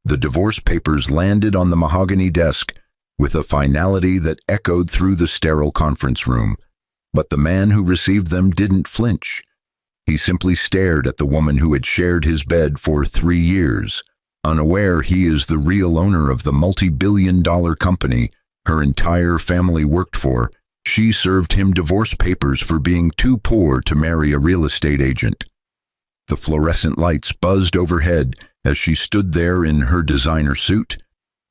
The divorce papers landed on the mahogany desk with a finality that echoed through the sterile conference room. But the man who received them didn't flinch. He simply stared at the woman who had shared his bed for 3 years, unaware he is the real owner of the multi-billion-dollar company her entire family worked for. She served him divorce papers for being too poor to marry a real estate agent. The fluorescent lights buzzed overhead as she stood there in her designer suit,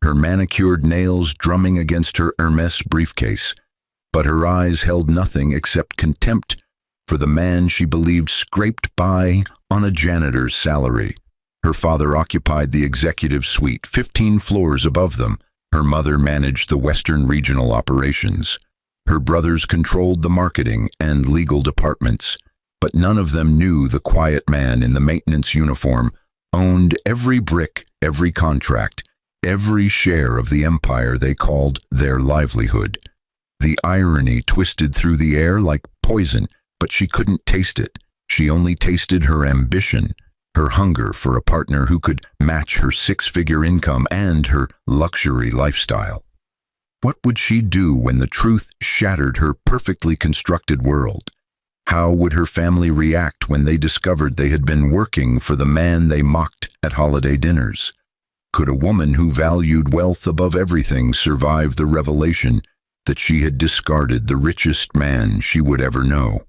her manicured nails drumming against her Hermes briefcase. But her eyes held nothing except contempt for the man she believed scraped by on a janitor's salary. Her father occupied the executive suite 15 floors above them. Her mother managed the Western regional operations. Her brothers controlled the marketing and legal departments, but none of them knew the quiet man in the maintenance uniform owned every brick, every contract, every share of the empire they called their livelihood. The irony twisted through the air like poison, but she couldn't taste it. She only tasted her ambition, her hunger for a partner who could match her 6-figure income and her luxury lifestyle. What would she do when the truth shattered her perfectly constructed world? How would her family react when they discovered they had been working for the man they mocked at holiday dinners? Could a woman who valued wealth above everything survive the revelation that she had discarded the richest man she would ever know?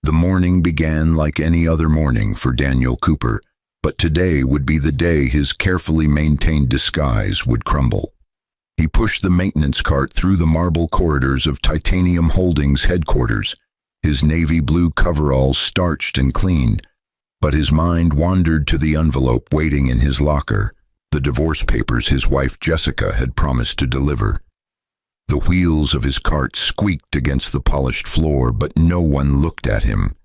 The morning began like any other morning for Daniel Cooper, but today would be the day his carefully maintained disguise would crumble. He pushed the maintenance cart through the marble corridors of Titanium Holdings headquarters, his navy blue coveralls starched and clean, but his mind wandered to the envelope waiting in his locker, the divorce papers his wife Jessica had promised to deliver. The wheels of his cart squeaked against the polished floor, but no one looked at him.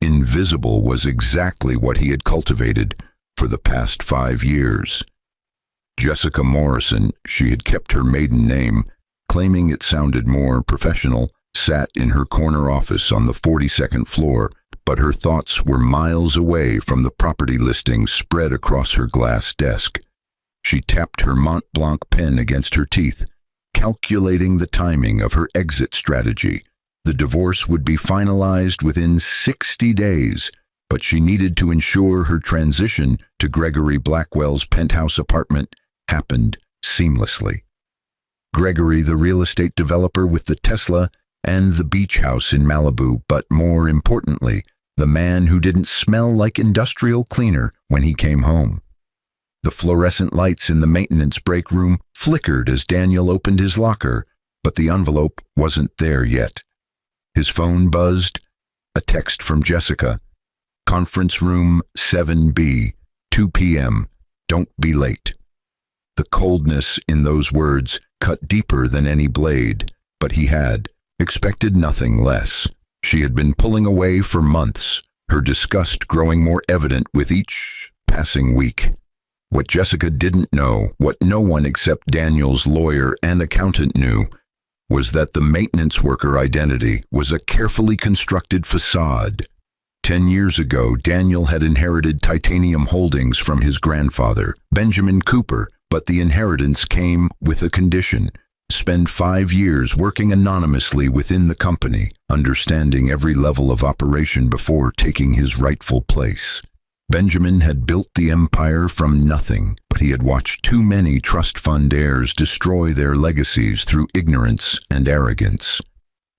Invisible was exactly what he had cultivated for the past 5 years. Jessica Morrison, she had kept her maiden name, claiming it sounded more professional, sat in her corner office on the 42nd floor, but her thoughts were miles away from the property listings spread across her glass desk. She tapped her Mont Blanc pen against her teeth, calculating the timing of her exit strategy. The divorce would be finalized within 60 days, but she needed to ensure her transition to Gregory Blackwell's penthouse apartment happened seamlessly. Gregory, the real estate developer with the Tesla and the beach house in Malibu, but more importantly, the man who didn't smell like industrial cleaner when he came home. The fluorescent lights in the maintenance break room flickered as Daniel opened his locker, but the envelope wasn't there yet. His phone buzzed, a text from Jessica. Conference room 7B, 2 p.m. Don't be late. The coldness in those words cut deeper than any blade, but he had expected nothing less. She had been pulling away for months, her disgust growing more evident with each passing week. What Jessica didn't know, what no one except Daniel's lawyer and accountant knew, was that the maintenance worker identity was a carefully constructed facade. 10 years ago, Daniel had inherited Titanium Holdings from his grandfather, Benjamin Cooper, but the inheritance came with a condition: spend 5 years working anonymously within the company, understanding every level of operation before taking his rightful place. Benjamin had built the empire from nothing, but he had watched too many trust fund heirs destroy their legacies through ignorance and arrogance.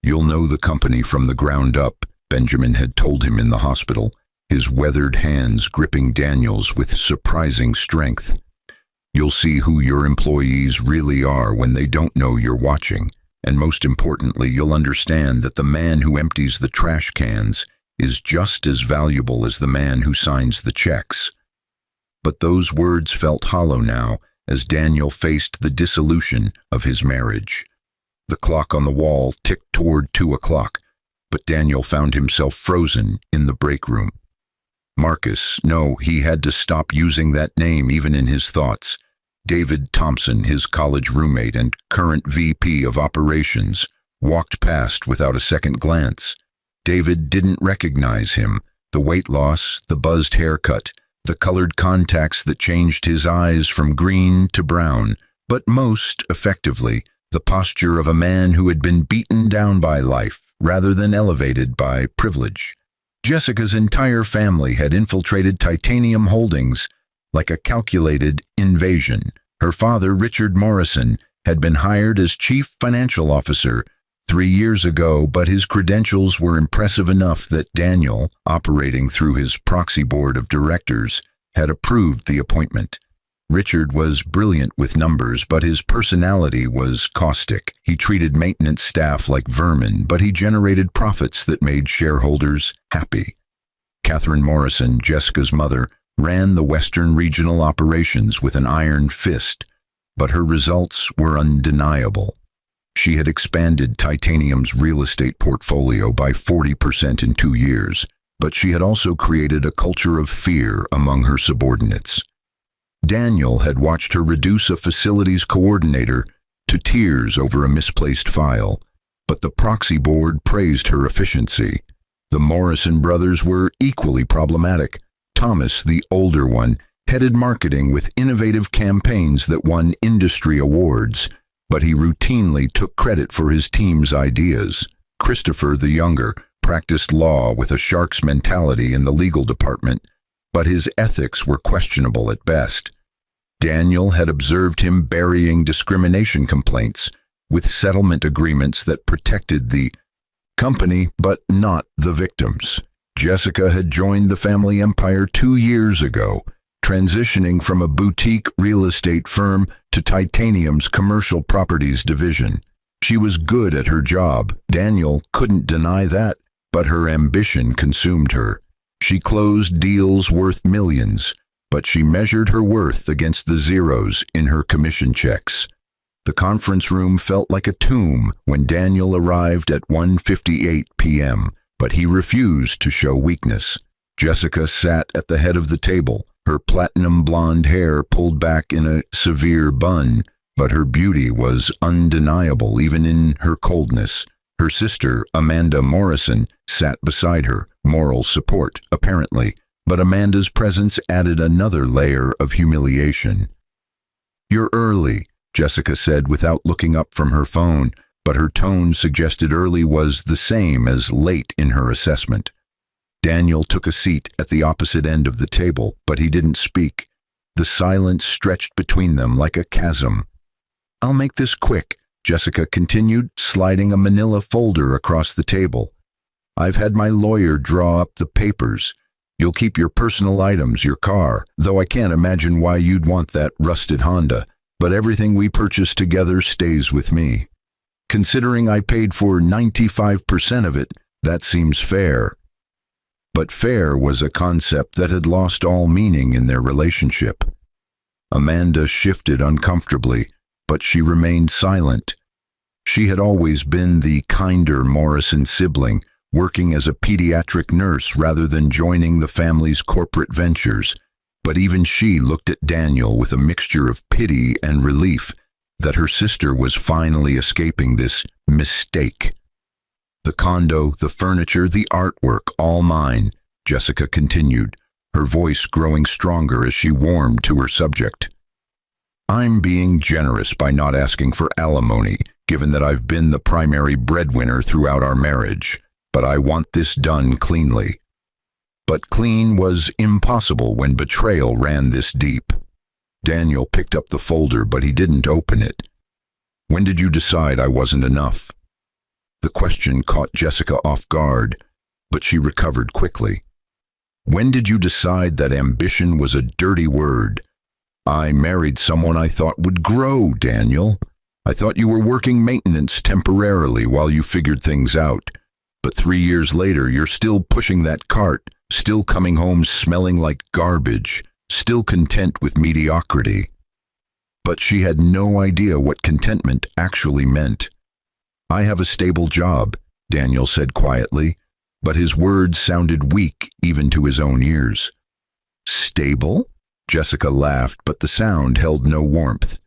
You'll know the company from the ground up, Benjamin had told him in the hospital, his weathered hands gripping Daniel's with surprising strength. You'll see who your employees really are when they don't know you're watching, and most importantly, you'll understand that the man who empties the trash cans is just as valuable as the man who signs the checks. But those words felt hollow now as Daniel faced the dissolution of his marriage. The clock on the wall ticked toward 2 o'clock, but Daniel found himself frozen in the break room. Marcus, no, he had to stop using that name even in his thoughts. David Thompson, his college roommate and current VP of operations, walked past without a second glance. David didn't recognize him. The weight loss, the buzzed haircut, the colored contacts that changed his eyes from green to brown, but most effectively, the posture of a man who had been beaten down by life rather than elevated by privilege. Jessica's entire family had infiltrated Titanium Holdings like a calculated invasion. Her father, Richard Morrison, had been hired as chief financial officer 3 years ago, but his credentials were impressive enough that Daniel, operating through his proxy board of directors, had approved the appointment. Richard was brilliant with numbers, but his personality was caustic. He treated maintenance staff like vermin, but he generated profits that made shareholders happy. Catherine Morrison, Jessica's mother, ran the Western Regional operations with an iron fist, but her results were undeniable. She had expanded Titanium's real estate portfolio by 40% in 2 years, but she had also created a culture of fear among her subordinates. Daniel had watched her reduce a facilities coordinator to tears over a misplaced file, but the proxy board praised her efficiency. The Morrison brothers were equally problematic. Thomas, the older one, headed marketing with innovative campaigns that won industry awards, but he routinely took credit for his team's ideas. Christopher, the younger, practiced law with a shark's mentality in the legal department, but his ethics were questionable at best. Daniel had observed him burying discrimination complaints with settlement agreements that protected the company but not the victims. Jessica had joined the family empire 2 years ago, transitioning from a boutique real estate firm to Titanium's commercial properties division. She was good at her job. Daniel couldn't deny that, but her ambition consumed her. She closed deals worth millions, but she measured her worth against the zeros in her commission checks. The conference room felt like a tomb when Daniel arrived at 1:58 p.m., but he refused to show weakness. Jessica sat at the head of the table, her platinum blonde hair pulled back in a severe bun, but her beauty was undeniable even in her coldness. Her sister, Amanda Morrison, sat beside her, moral support, apparently, but Amanda's presence added another layer of humiliation. "You're early," Jessica said without looking up from her phone, but her tone suggested early was the same as late in her assessment. Daniel took a seat at the opposite end of the table, but he didn't speak. The silence stretched between them like a chasm. "I'll make this quick," Jessica continued, sliding a manila folder across the table. "I've had my lawyer draw up the papers. You'll keep your personal items, your car, though I can't imagine why you'd want that rusted Honda, but everything we purchased together stays with me. Considering I paid for 95% of it, that seems fair." But fair was a concept that had lost all meaning in their relationship. Amanda shifted uncomfortably, but she remained silent. She had always been the kinder Morrison sibling, working as a pediatric nurse rather than joining the family's corporate ventures, but even she looked at Daniel with a mixture of pity and relief that her sister was finally escaping this mistake. "The condo, the furniture, the artwork, all mine," Jessica continued, her voice growing stronger as she warmed to her subject. "I'm being generous by not asking for alimony, given that I've been the primary breadwinner throughout our marriage, but I want this done cleanly." But clean was impossible when betrayal ran this deep. Daniel picked up the folder, but he didn't open it. "When did you decide I wasn't enough?" The question caught Jessica off guard, but she recovered quickly. "When did you decide that ambition was a dirty word?" "I married someone I thought would grow, Daniel. I thought you were working maintenance temporarily while you figured things out. But 3 years later, you're still pushing that cart, still coming home smelling like garbage, still content with mediocrity." But she had no idea what contentment actually meant. "I have a stable job," Daniel said quietly, but his words sounded weak even to his own ears. "Stable?" Jessica laughed, but the sound held no warmth.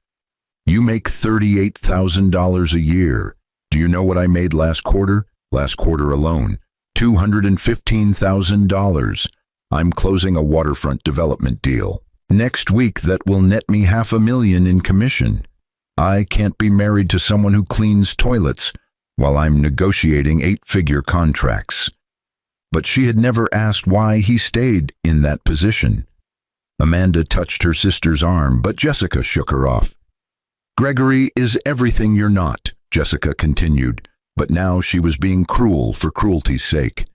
"You make $38,000 a year. Do you know what I made last quarter? Last quarter alone, $215,000. I'm closing a waterfront development deal next week that will net me $500,000 in commission. I can't be married to someone who cleans toilets while I'm negotiating 8-figure contracts. But she had never asked why he stayed in that position. Amanda touched her sister's arm, but Jessica shook her off. Gregory is everything you're not, Jessica continued, but now she was being cruel for cruelty's sake.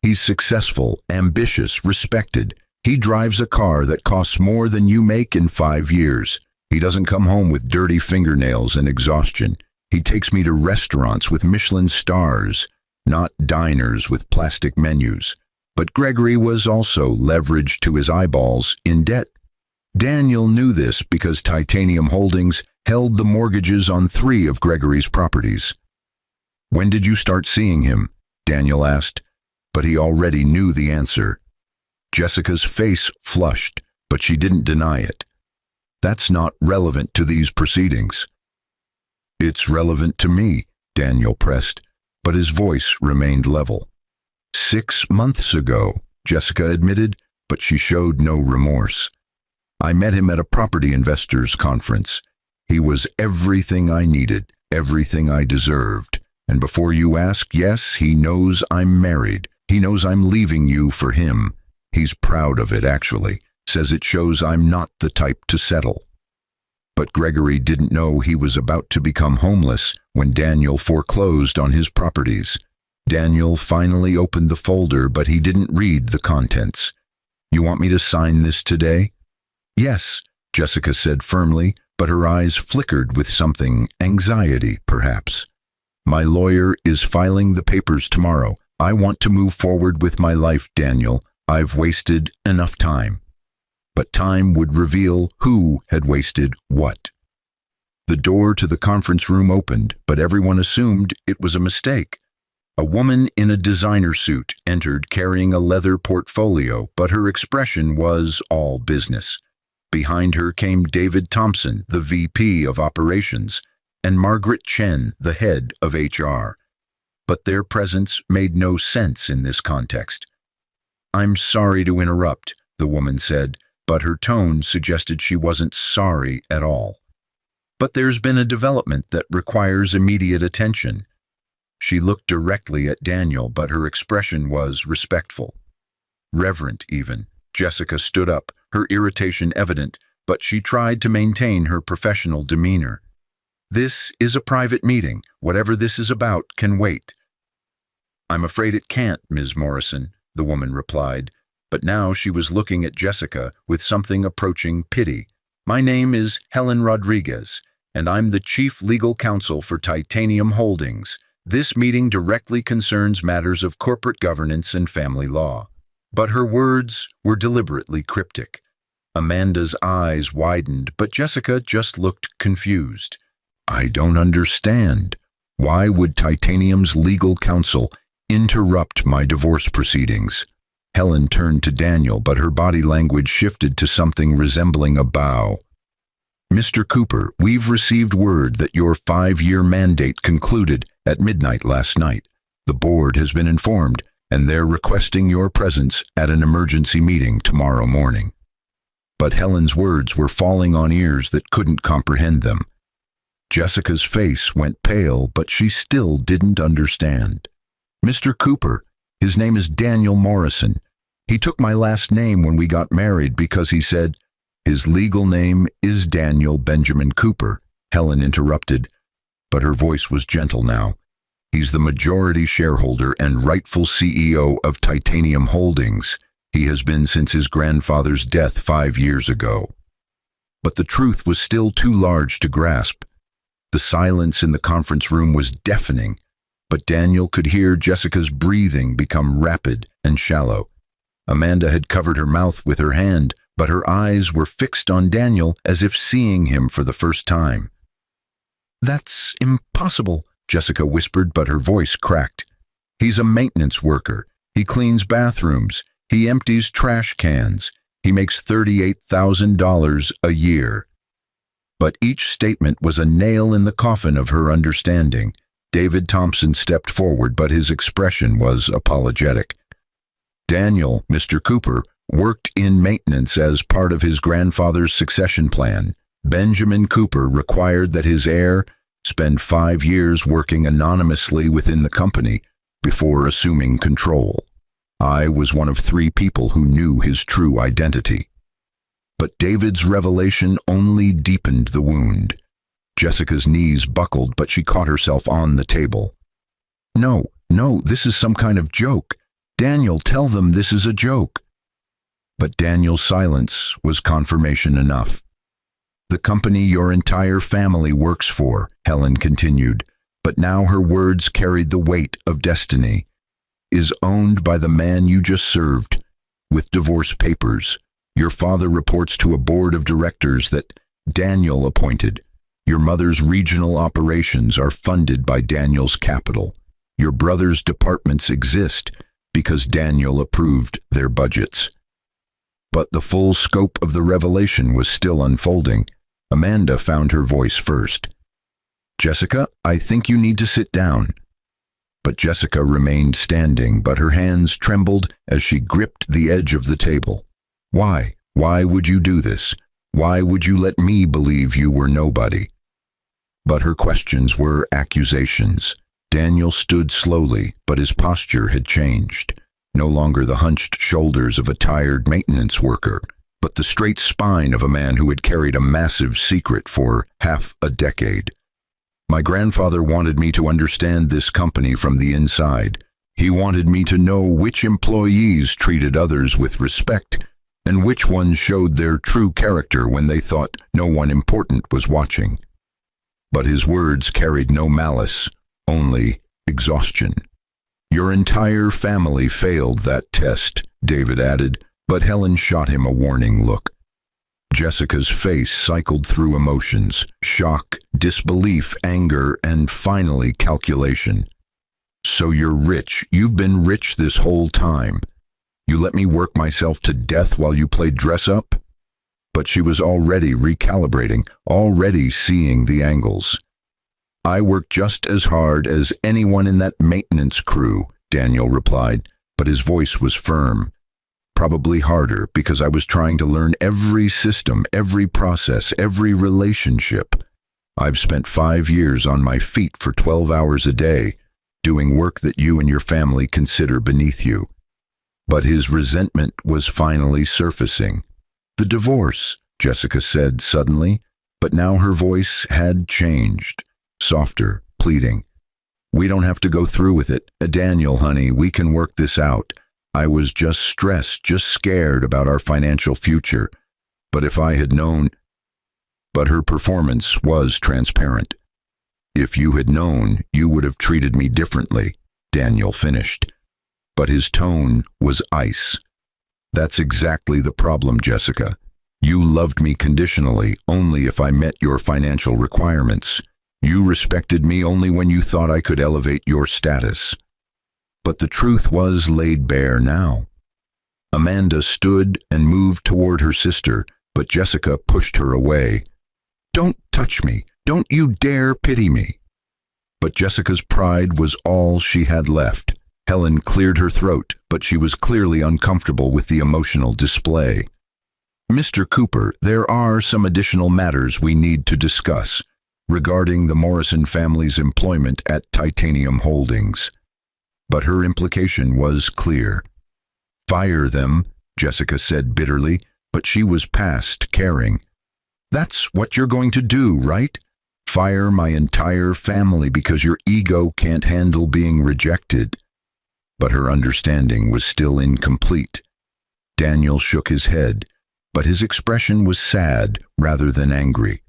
He's successful, ambitious, respected. He drives a car that costs more than you make in 5 years. He doesn't come home with dirty fingernails and exhaustion. He takes me to restaurants with Michelin stars, not diners with plastic menus. But Gregory was also leveraged to his eyeballs in debt. Daniel knew this because Titanium Holdings held the mortgages on 3 of Gregory's properties. When did you start seeing him? Daniel asked, but he already knew the answer. Jessica's face flushed, but she didn't deny it. That's not relevant to these proceedings. It's relevant to me, Daniel pressed, but his voice remained level. 6 months ago, Jessica admitted, but she showed no remorse. I met him at a property investors conference. He was everything I needed, everything I deserved. And before you ask, yes, he knows I'm married. He knows I'm leaving you for him. He's proud of it, actually. Says it shows I'm not the type to settle. But Gregory didn't know he was about to become homeless when Daniel foreclosed on his properties. Daniel finally opened the folder, but he didn't read the contents. You want me to sign this today? Yes, Jessica said firmly, but her eyes flickered with something, anxiety, perhaps. My lawyer is filing the papers tomorrow. I want to move forward with my life, Daniel. I've wasted enough time. But time would reveal who had wasted what. The door to the conference room opened, but everyone assumed it was a mistake. A woman in a designer suit entered carrying a leather portfolio, but her expression was all business. Behind her came David Thompson, the VP of Operations, and Margaret Chen, the head of HR. But their presence made no sense in this context. I'm sorry to interrupt, the woman said, but her tone suggested she wasn't sorry at all. But there's been a development that requires immediate attention. She looked directly at Daniel, but her expression was respectful. Reverent, even. Jessica stood up, her irritation evident, but she tried to maintain her professional demeanor. This is a private meeting. Whatever this is about can wait. I'm afraid it can't, Ms. Morrison, the woman replied, but now she was looking at Jessica with something approaching pity. My name is Helen Rodriguez, and I'm the Chief Legal Counsel for Titanium Holdings. This meeting directly concerns matters of corporate governance and family law. But her words were deliberately cryptic. Amanda's eyes widened, but Jessica just looked confused. I don't understand. Why would Titanium's legal counsel interrupt my divorce proceedings? Helen turned to Daniel, but her body language shifted to something resembling a bow. Mr. Cooper, we've received word that your 5-year mandate concluded at midnight last night. The board has been informed, and they're requesting your presence at an emergency meeting tomorrow morning. But Helen's words were falling on ears that couldn't comprehend them. Jessica's face went pale, but she still didn't understand. Mr. Cooper, his name is Daniel Morrison. He took my last name when we got married because he said, his legal name is Daniel Benjamin Cooper, Helen interrupted, but her voice was gentle now. He's the majority shareholder and rightful CEO of Titanium Holdings. He has been since his grandfather's death 5 years ago. But the truth was still too large to grasp. The silence in the conference room was deafening, but Daniel could hear Jessica's breathing become rapid and shallow. Amanda had covered her mouth with her hand, but her eyes were fixed on Daniel as if seeing him for the first time. That's impossible, Jessica whispered, but her voice cracked. He's a maintenance worker. He cleans bathrooms. He empties trash cans. He makes $38,000 a year. But each statement was a nail in the coffin of her understanding. David Thompson stepped forward, but his expression was apologetic. Daniel, Mr. Cooper, worked in maintenance as part of his grandfather's succession plan. Benjamin Cooper required that his heir spend 5 years working anonymously within the company before assuming control. I was one of 3 people who knew his true identity. But David's revelation only deepened the wound. Jessica's knees buckled, but she caught herself on the table. No, this is some kind of joke. Daniel, tell them this is a joke. But Daniel's silence was confirmation enough. The company your entire family works for, Helen continued, but now her words carried the weight of destiny, is owned by the man you just served, with divorce papers. Your father reports to a board of directors that Daniel appointed. Your mother's regional operations are funded by Daniel's capital. Your brother's departments exist because Daniel approved their budgets. But the full scope of the revelation was still unfolding. Amanda found her voice first. Jessica, I think you need to sit down. But Jessica remained standing, but her hands trembled as she gripped the edge of the table. Why? Why would you do this? Why would you let me believe you were nobody? But her questions were accusations. Daniel stood slowly, but his posture had changed. No longer the hunched shoulders of a tired maintenance worker, but the straight spine of a man who had carried a massive secret for half a decade. My grandfather wanted me to understand this company from the inside. He wanted me to know which employees treated others with respect and which ones showed their true character when they thought no one important was watching. But his words carried no malice, only exhaustion. Your entire family failed that test, David added, but Helen shot him a warning look. Jessica's face cycled through emotions: shock, disbelief, anger, and finally calculation. So you're rich. You've been rich this whole time. You let me work myself to death while you played dress-up? But she was already recalibrating, already seeing the angles. I worked just as hard as anyone in that maintenance crew, Daniel replied, but his voice was firm. Probably harder because I was trying to learn every system, every process, every relationship. I've spent 5 years on my feet for 12 hours a day, doing work that you and your family consider beneath you. But his resentment was finally surfacing. The divorce, Jessica said suddenly, but now her voice had changed, softer, pleading. We don't have to go through with it. Daniel, honey, we can work this out. I was just stressed, just scared about our financial future. But if I had known... But her performance was transparent. If you had known, you would have treated me differently, Daniel finished. But his tone was ice. That's exactly the problem, Jessica. You loved me conditionally, only if I met your financial requirements. You respected me only when you thought I could elevate your status. But the truth was laid bare now. Amanda stood and moved toward her sister, but Jessica pushed her away. Don't touch me. Don't you dare pity me. But Jessica's pride was all she had left. Helen cleared her throat, but she was clearly uncomfortable with the emotional display. Mr. Cooper, there are some additional matters we need to discuss regarding the Morrison family's employment at Titanium Holdings. But her implication was clear. Fire them, Jessica said bitterly, but she was past caring. That's what you're going to do, right? Fire my entire family because your ego can't handle being rejected. But her understanding was still incomplete. Daniel shook his head, but his expression was sad rather than angry.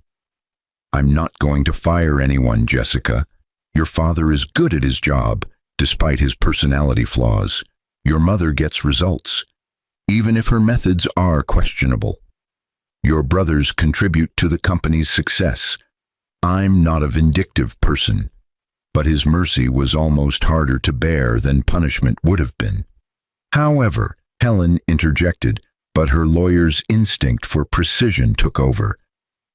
I'm not going to fire anyone, Jessica. Your father is good at his job, despite his personality flaws. Your mother gets results, even if her methods are questionable. Your brothers contribute to the company's success. I'm not a vindictive person, but his mercy was almost harder to bear than punishment would have been. However, Helen interjected, but her lawyer's instinct for precision took over.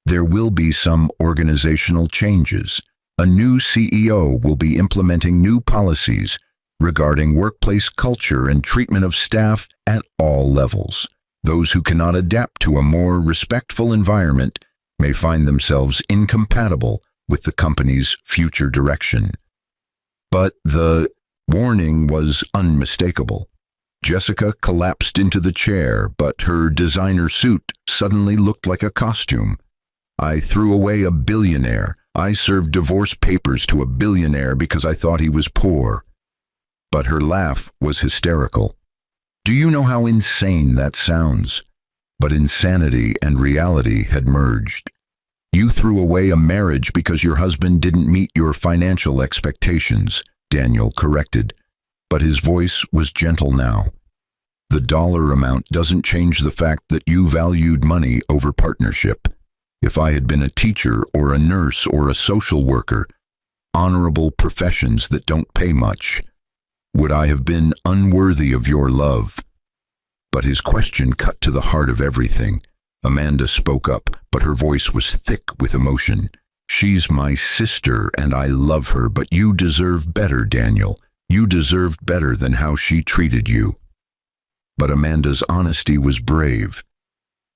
There will be some organizational changes. A new CEO will be implementing new policies regarding workplace culture and treatment of staff at all levels. Those who cannot adapt to a more respectful environment may find themselves incompatible with the company's future direction. But the warning was unmistakable. Jessica collapsed into the chair, but her designer suit suddenly looked like a costume. I threw away a billionaire. I served divorce papers to a billionaire because I thought he was poor. But her laugh was hysterical. Do you know how insane that sounds? But insanity and reality had merged. You threw away a marriage because your husband didn't meet your financial expectations, Daniel corrected, but his voice was gentle now. The dollar amount doesn't change the fact that you valued money over partnership. If I had been a teacher or a nurse or a social worker, honorable professions that don't pay much, would I have been unworthy of your love? But his question cut to the heart of everything. Amanda spoke up, but her voice was thick with emotion. She's my sister and I love her, but you deserve better, Daniel. You deserved better than how she treated you. But Amanda's honesty was brave.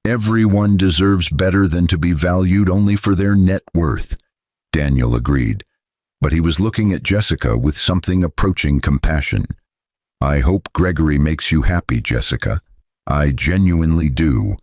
Everyone deserves better than to be valued only for their net worth, Daniel agreed. But he was looking at Jessica with something approaching compassion. I hope Gregory makes you happy, Jessica. I genuinely do.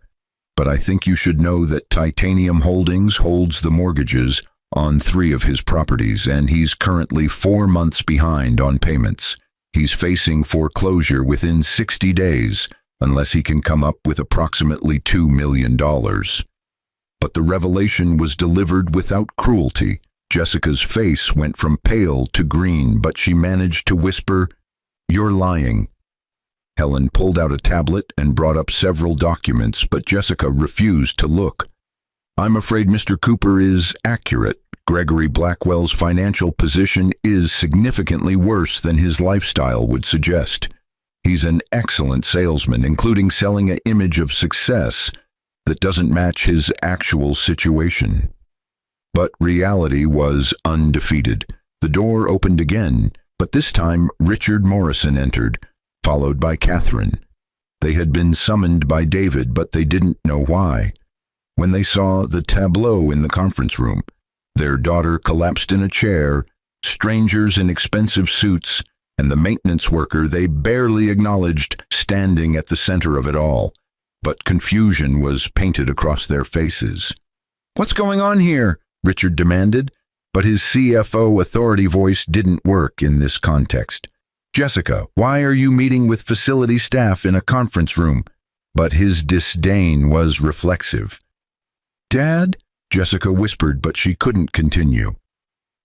But I think you should know that Titanium Holdings holds the mortgages on 3 of his properties, and he's currently 4 months behind on payments. He's facing foreclosure within 60 days, unless he can come up with approximately $2 million. But the revelation was delivered without cruelty. Jessica's face went from pale to green, but she managed to whisper, "You're lying." Helen pulled out a tablet and brought up several documents, but Jessica refused to look. I'm afraid Mr. Cooper is accurate. Gregory Blackwell's financial position is significantly worse than his lifestyle would suggest. He's an excellent salesman, including selling an image of success that doesn't match his actual situation. But reality was undefeated. The door opened again, but this time Richard Morrison entered, followed by Catherine. They had been summoned by David, but they didn't know why. When they saw the tableau in the conference room, their daughter collapsed in a chair, strangers in expensive suits, and the maintenance worker they barely acknowledged standing at the center of it all. But confusion was painted across their faces. "What's going on here?" Richard demanded, but his CFO authority voice didn't work in this context. "Jessica, why are you meeting with facility staff in a conference room?" But his disdain was reflexive. "Dad?" Jessica whispered, but she couldn't continue.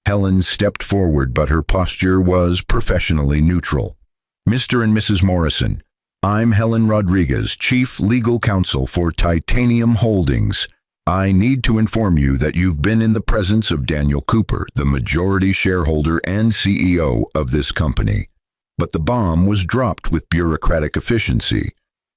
Helen stepped forward, but her posture was professionally neutral. "Mr. and Mrs. Morrison, I'm Helen Rodriguez, Chief Legal Counsel for Titanium Holdings. I need to inform you that you've been in the presence of Daniel Cooper, the majority shareholder and CEO of this company." But the bomb was dropped with bureaucratic efficiency.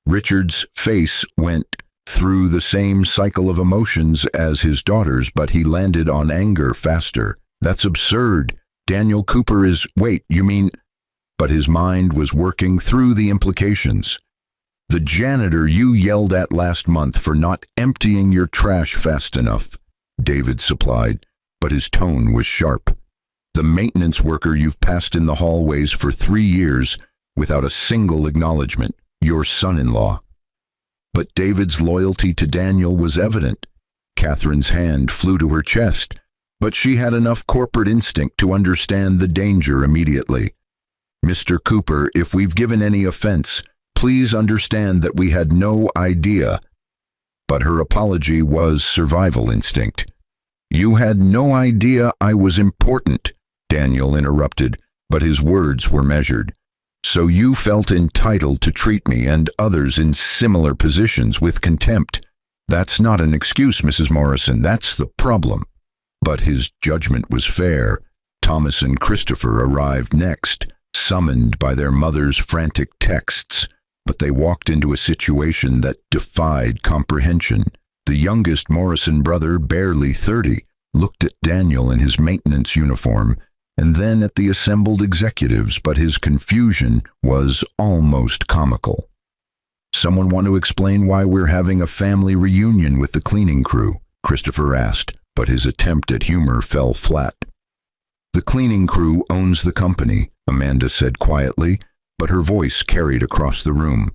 Richard's face went through the same cycle of emotions as his daughter's, but he landed on anger faster. "That's absurd. Daniel Cooper is— Wait, you mean—" But his mind was working through the implications. "The janitor you yelled at last month for not emptying your trash fast enough," David supplied, but his tone was sharp. "The maintenance worker you've passed in the hallways for 3 years without a single acknowledgement, your son-in-law." But David's loyalty to Daniel was evident. Catherine's hand flew to her chest, but she had enough corporate instinct to understand the danger immediately. "Mr. Cooper, if we've given any offense, please understand that we had no idea." But her apology was survival instinct. "You had no idea I was important," Daniel interrupted, but his words were measured. "So you felt entitled to treat me and others in similar positions with contempt. That's not an excuse, Mrs. Morrison, that's the problem." But his judgment was fair. Thomas and Christopher arrived next, summoned by their mother's frantic texts, but they walked into a situation that defied comprehension. The youngest Morrison brother, barely 30, looked at Daniel in his maintenance uniform, and then at the assembled executives, but his confusion was almost comical. Someone want to explain why we're having a family reunion with the cleaning crew? Christopher asked, but his attempt at humor fell flat. The cleaning crew owns the company, Amanda said quietly, but her voice carried across the room.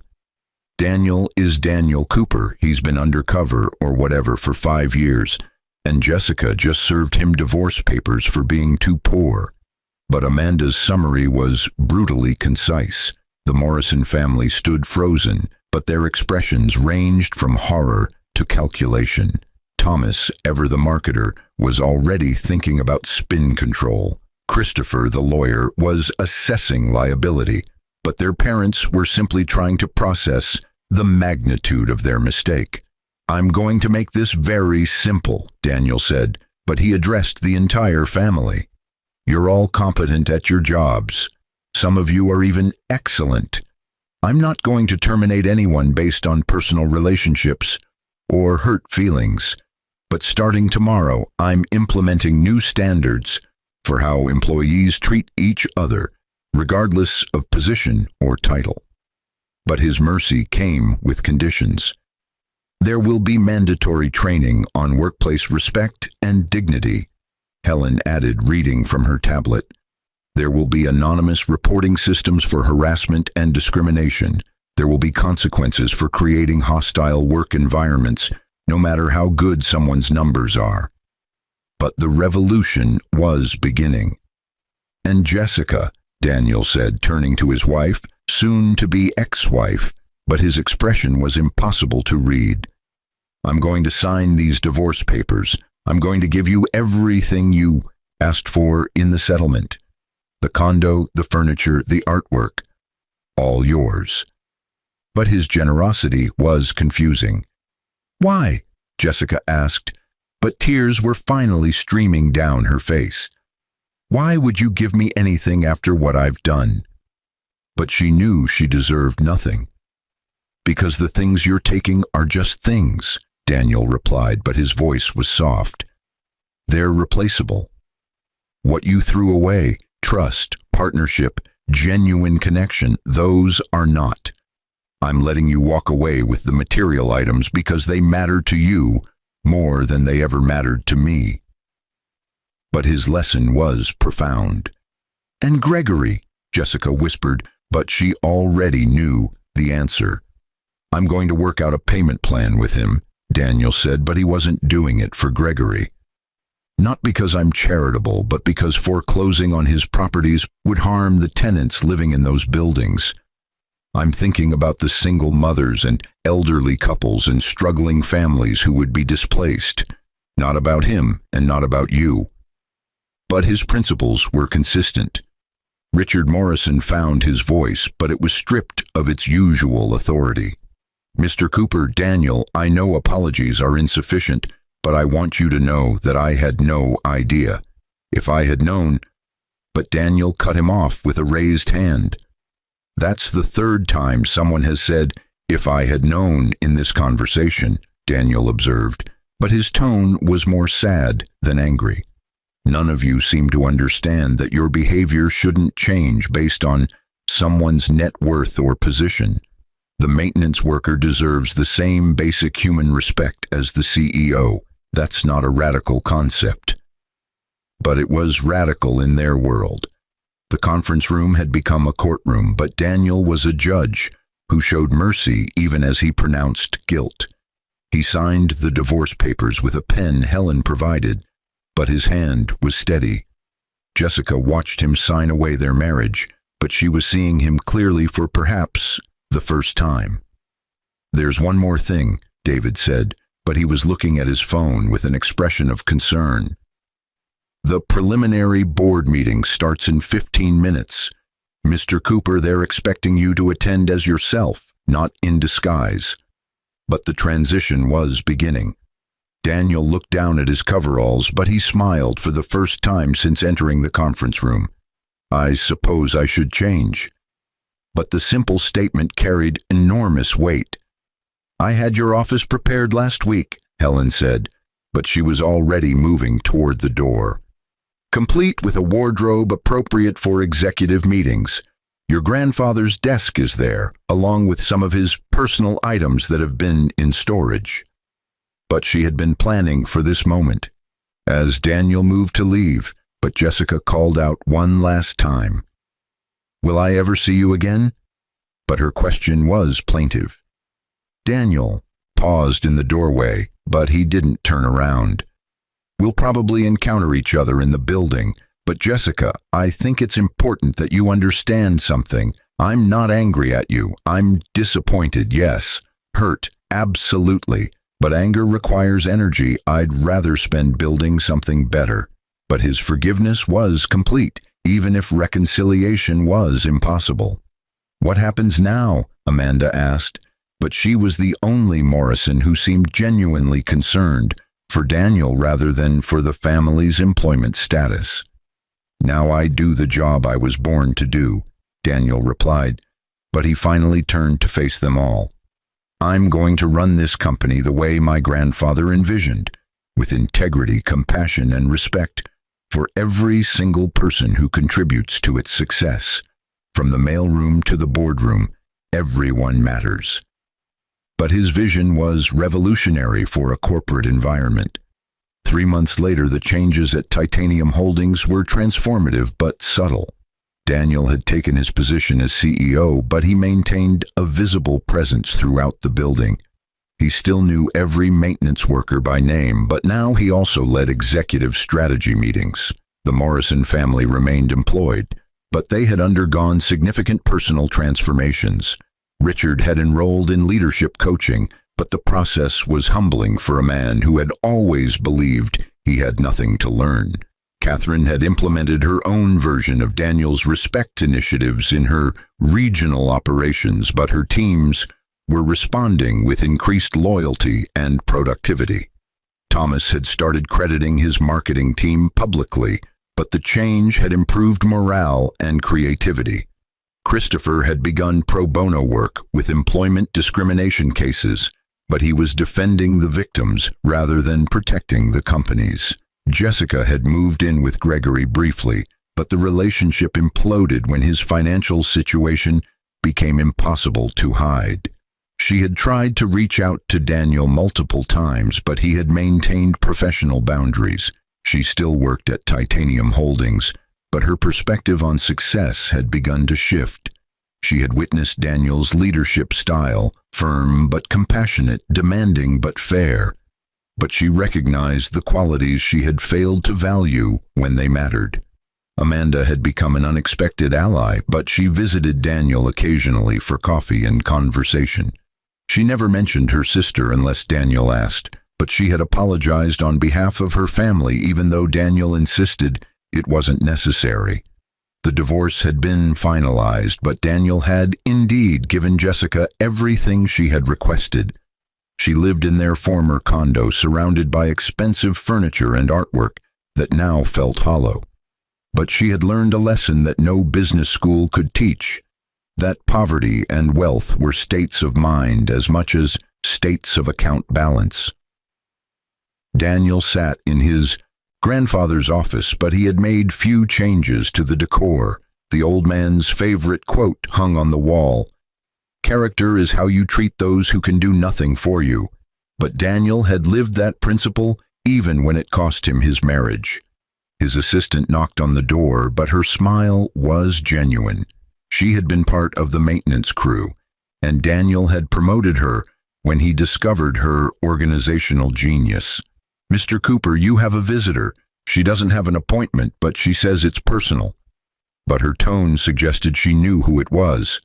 Daniel is Daniel Cooper. He's been undercover or whatever for 5 years, and Jessica just served him divorce papers for being too poor. But Amanda's summary was brutally concise. The Morrison family stood frozen, but their expressions ranged from horror to calculation. Thomas, ever the marketer, was already thinking about spin control. Christopher, the lawyer, was assessing liability, but their parents were simply trying to process the magnitude of their mistake. I'm going to make this very simple, Daniel said, but he addressed the entire family. You're all competent at your jobs. Some of you are even excellent. I'm not going to terminate anyone based on personal relationships or hurt feelings, but starting tomorrow, I'm implementing new standards for how employees treat each other, regardless of position or title. But his mercy came with conditions. There will be mandatory training on workplace respect and dignity, Helen added, reading from her tablet. There will be anonymous reporting systems for harassment and discrimination. There will be consequences for creating hostile work environments, no matter how good someone's numbers are. But the revolution was beginning. And Jessica, Daniel said, turning to his wife, soon to be ex-wife, but his expression was impossible to read. I'm going to sign these divorce papers. I'm going to give you everything you asked for in the settlement. The condo, the furniture, the artwork, all yours. But his generosity was confusing. Why? Jessica asked, but tears were finally streaming down her face. Why would you give me anything after what I've done? But she knew she deserved nothing. Because the things you're taking are just things, Daniel replied, but his voice was soft. They're replaceable. What you threw away, trust, partnership, genuine connection, those are not. I'm letting you walk away with the material items because they matter to you more than they ever mattered to me. But his lesson was profound. And Gregory, Jessica whispered, but she already knew the answer. I'm going to work out a payment plan with him, Daniel said, but he wasn't doing it for Gregory. Not because I'm charitable, but because foreclosing on his properties would harm the tenants living in those buildings. I'm thinking about the single mothers and elderly couples and struggling families who would be displaced. Not about him and not about you. But his principles were consistent. Richard Morrison found his voice, but it was stripped of its usual authority. Mr. Cooper, Daniel, I know apologies are insufficient, but I want you to know that I had no idea. If I had known... But Daniel cut him off with a raised hand. That's the third time someone has said, if I had known in this conversation, Daniel observed, but his tone was more sad than angry. None of you seem to understand that your behavior shouldn't change based on someone's net worth or position. The maintenance worker deserves the same basic human respect as the CEO. That's not a radical concept. But it was radical in their world. The conference room had become a courtroom, but Daniel was a judge who showed mercy even as he pronounced guilt. He signed the divorce papers with a pen Helen provided, but his hand was steady. Jessica watched him sign away their marriage, but she was seeing him clearly for perhaps the first time. There's one more thing, David said, but he was looking at his phone with an expression of concern. The preliminary board meeting starts in 15 minutes. Mr. Cooper, they're expecting you to attend as yourself, not in disguise. But the transition was beginning. Daniel looked down at his coveralls, but he smiled for the first time since entering the conference room. I suppose I should change. But the simple statement carried enormous weight. I had your office prepared last week, Helen said, but she was already moving toward the door. Complete with a wardrobe appropriate for executive meetings. Your grandfather's desk is there, along with some of his personal items that have been in storage. But she had been planning for this moment. As Daniel moved to leave, but Jessica called out one last time, "Will I ever see you again?" But her question was plaintive. Daniel paused in the doorway, but he didn't turn around. "We'll probably encounter each other in the building, but Jessica, I think it's important that you understand something. I'm not angry at you. I'm disappointed, yes. Hurt, absolutely. But anger requires energy. I'd rather spend building something better." But his forgiveness was complete, even if reconciliation was impossible. "What happens now?" Amanda asked, but she was the only Morrison who seemed genuinely concerned, for Daniel rather than for the family's employment status. "Now I do the job I was born to do," Daniel replied, but he finally turned to face them all. "I'm going to run this company the way my grandfather envisioned, with integrity, compassion, and respect for every single person who contributes to its success. From the mailroom to the boardroom, everyone matters." But his vision was revolutionary for a corporate environment. 3 months later, the changes at Titanium Holdings were transformative but subtle. Daniel had taken his position as CEO, but he maintained a visible presence throughout the building. He still knew every maintenance worker by name, but now he also led executive strategy meetings. The Morrison family remained employed, but they had undergone significant personal transformations. Richard had enrolled in leadership coaching, but the process was humbling for a man who had always believed he had nothing to learn. Catherine had implemented her own version of Daniel's respect initiatives in her regional operations, but her teams were responding with increased loyalty and productivity. Thomas had started crediting his marketing team publicly, but the change had improved morale and creativity. Christopher had begun pro bono work with employment discrimination cases, but he was defending the victims rather than protecting the companies. Jessica had moved in with Gregory briefly, but the relationship imploded when his financial situation became impossible to hide. She had tried to reach out to Daniel multiple times, but he had maintained professional boundaries. She still worked at Titanium Holdings, but her perspective on success had begun to shift. She had witnessed Daniel's leadership style, firm but compassionate, demanding but fair. But she recognized the qualities she had failed to value when they mattered. Amanda had become an unexpected ally, but she visited Daniel occasionally for coffee and conversation. She never mentioned her sister unless Daniel asked, but she had apologized on behalf of her family even though Daniel insisted it wasn't necessary. The divorce had been finalized, but Daniel had indeed given Jessica everything she had requested. She lived in their former condo, surrounded by expensive furniture and artwork that now felt hollow. But she had learned a lesson that no business school could teach, that poverty and wealth were states of mind as much as states of account balance. Daniel sat in his grandfather's office, but he had made few changes to the decor. The old man's favorite quote hung on the wall: "Character is how you treat those who can do nothing for you." But Daniel had lived that principle even when it cost him his marriage. His assistant knocked on the door, but her smile was genuine. She had been part of the maintenance crew, and Daniel had promoted her when he discovered her organizational genius. "Mr. Cooper, you have a visitor. She doesn't have an appointment, but she says it's personal." But her tone suggested she knew who it was.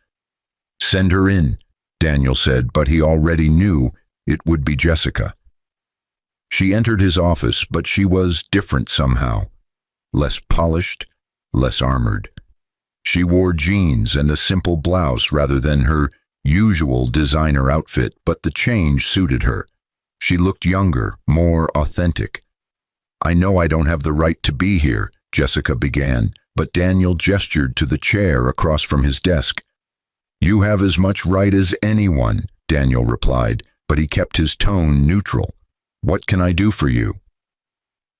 "Send her in," Daniel said, but he already knew it would be Jessica. She entered his office, but she was different somehow. Less polished, less armored. She wore jeans and a simple blouse rather than her usual designer outfit, but the change suited her. She looked younger, more authentic. "I know I don't have the right to be here," Jessica began, but Daniel gestured to the chair across from his desk. "You have as much right as anyone," Daniel replied, but he kept his tone neutral. "What can I do for you?"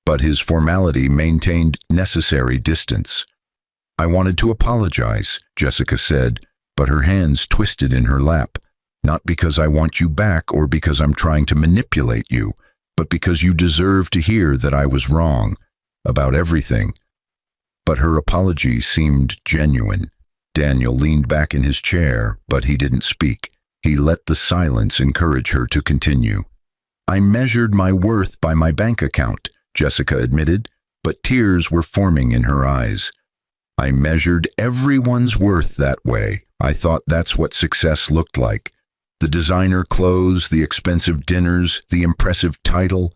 But his formality maintained necessary distance. I wanted to apologize, Jessica said, but her hands twisted in her lap. Not because I want you back or because I'm trying to manipulate you, but because you deserve to hear that I was wrong about everything. But her apology seemed genuine. Daniel leaned back in his chair, but he didn't speak. He let the silence encourage her to continue. I measured my worth by my bank account, Jessica admitted, but tears were forming in her eyes. I measured everyone's worth that way. I thought that's what success looked like. The designer clothes, the expensive dinners, the impressive title.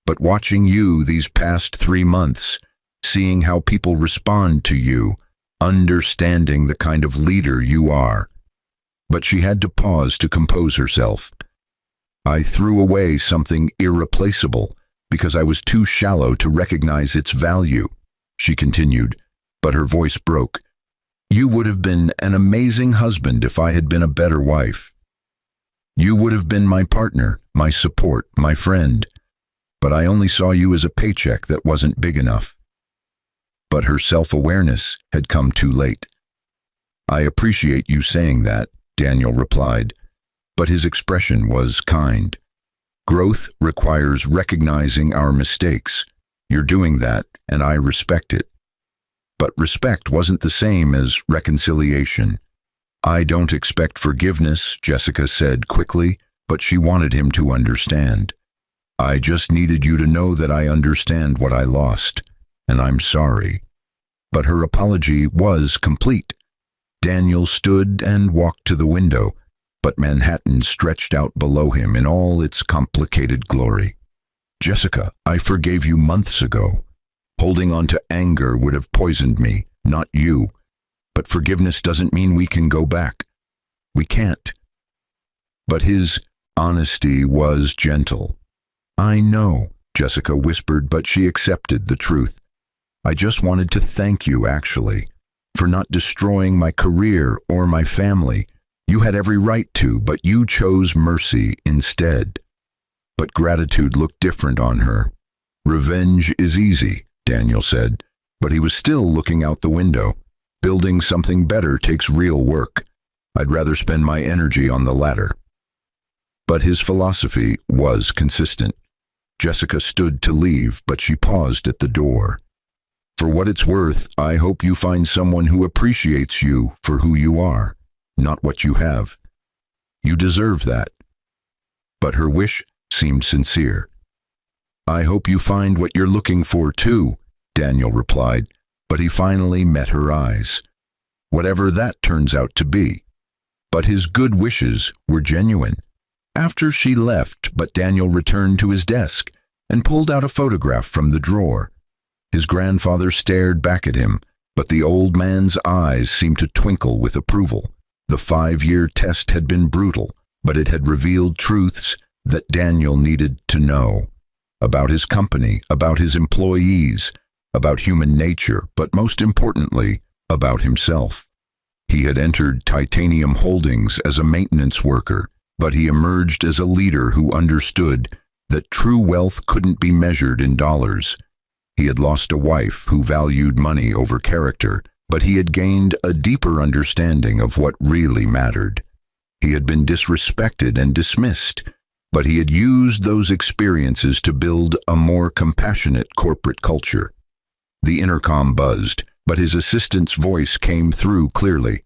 But watching you these past 3 months, seeing how people respond to you, understanding the kind of leader you are. But she had to pause to compose herself. I threw away something irreplaceable because I was too shallow to recognize its value, she continued, but her voice broke. You would have been an amazing husband if I had been a better wife. You would have been my partner, my support, my friend. But I only saw you as a paycheck that wasn't big enough. But her self-awareness had come too late. I appreciate you saying that, Daniel replied, but his expression was kind. Growth requires recognizing our mistakes. You're doing that, and I respect it. But respect wasn't the same as reconciliation. I don't expect forgiveness, Jessica said quickly, but she wanted him to understand. I just needed you to know that I understand what I lost, and I'm sorry. But her apology was complete. Daniel stood and walked to the window, but Manhattan stretched out below him in all its complicated glory. Jessica, I forgave you months ago. Holding on to anger would have poisoned me, not you. But forgiveness doesn't mean we can go back. We can't. But his honesty was gentle. I know, Jessica whispered, but she accepted the truth. I just wanted to thank you, actually, for not destroying my career or my family. You had every right to, but you chose mercy instead. But gratitude looked different on her. Revenge is easy, Daniel said, but he was still looking out the window. Building something better takes real work. I'd rather spend my energy on the latter. But his philosophy was consistent. Jessica stood to leave, but she paused at the door. For what it's worth, I hope you find someone who appreciates you for who you are, not what you have. You deserve that. But her wish seemed sincere. I hope you find what you're looking for too, Daniel replied, but he finally met her eyes. Whatever that turns out to be. But his good wishes were genuine. After she left, but Daniel returned to his desk and pulled out a photograph from the drawer. His grandfather stared back at him, but the old man's eyes seemed to twinkle with approval. The 5-year test had been brutal, but it had revealed truths that Daniel needed to know. About his company, about his employees, about human nature, but most importantly, about himself. He had entered Titanium Holdings as a maintenance worker, but he emerged as a leader who understood that true wealth couldn't be measured in dollars. He had lost a wife who valued money over character, but he had gained a deeper understanding of what really mattered. He had been disrespected and dismissed, but he had used those experiences to build a more compassionate corporate culture. The intercom buzzed, but his assistant's voice came through clearly.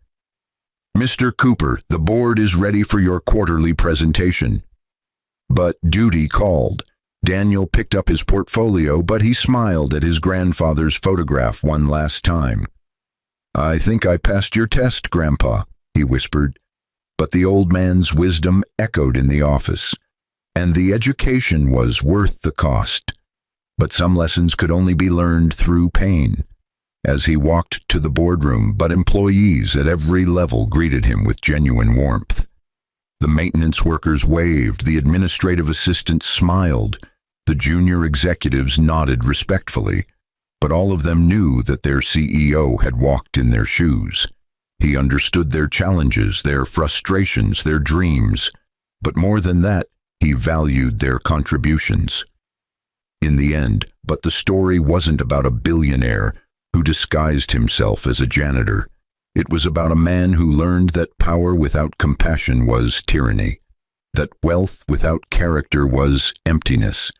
Mr. Cooper, the board is ready for your quarterly presentation. But duty called. Daniel picked up his portfolio, but he smiled at his grandfather's photograph one last time. I think I passed your test, Grandpa, he whispered. But the old man's wisdom echoed in the office, and the education was worth the cost. But some lessons could only be learned through pain. As he walked to the boardroom, but employees at every level greeted him with genuine warmth. The maintenance workers waved, the administrative assistants smiled, the junior executives nodded respectfully, but all of them knew that their CEO had walked in their shoes. He understood their challenges, their frustrations, their dreams, but more than that, he valued their contributions. In the end, but the story wasn't about a billionaire who disguised himself as a janitor. It was about a man who learned that power without compassion was tyranny, that wealth without character was emptiness,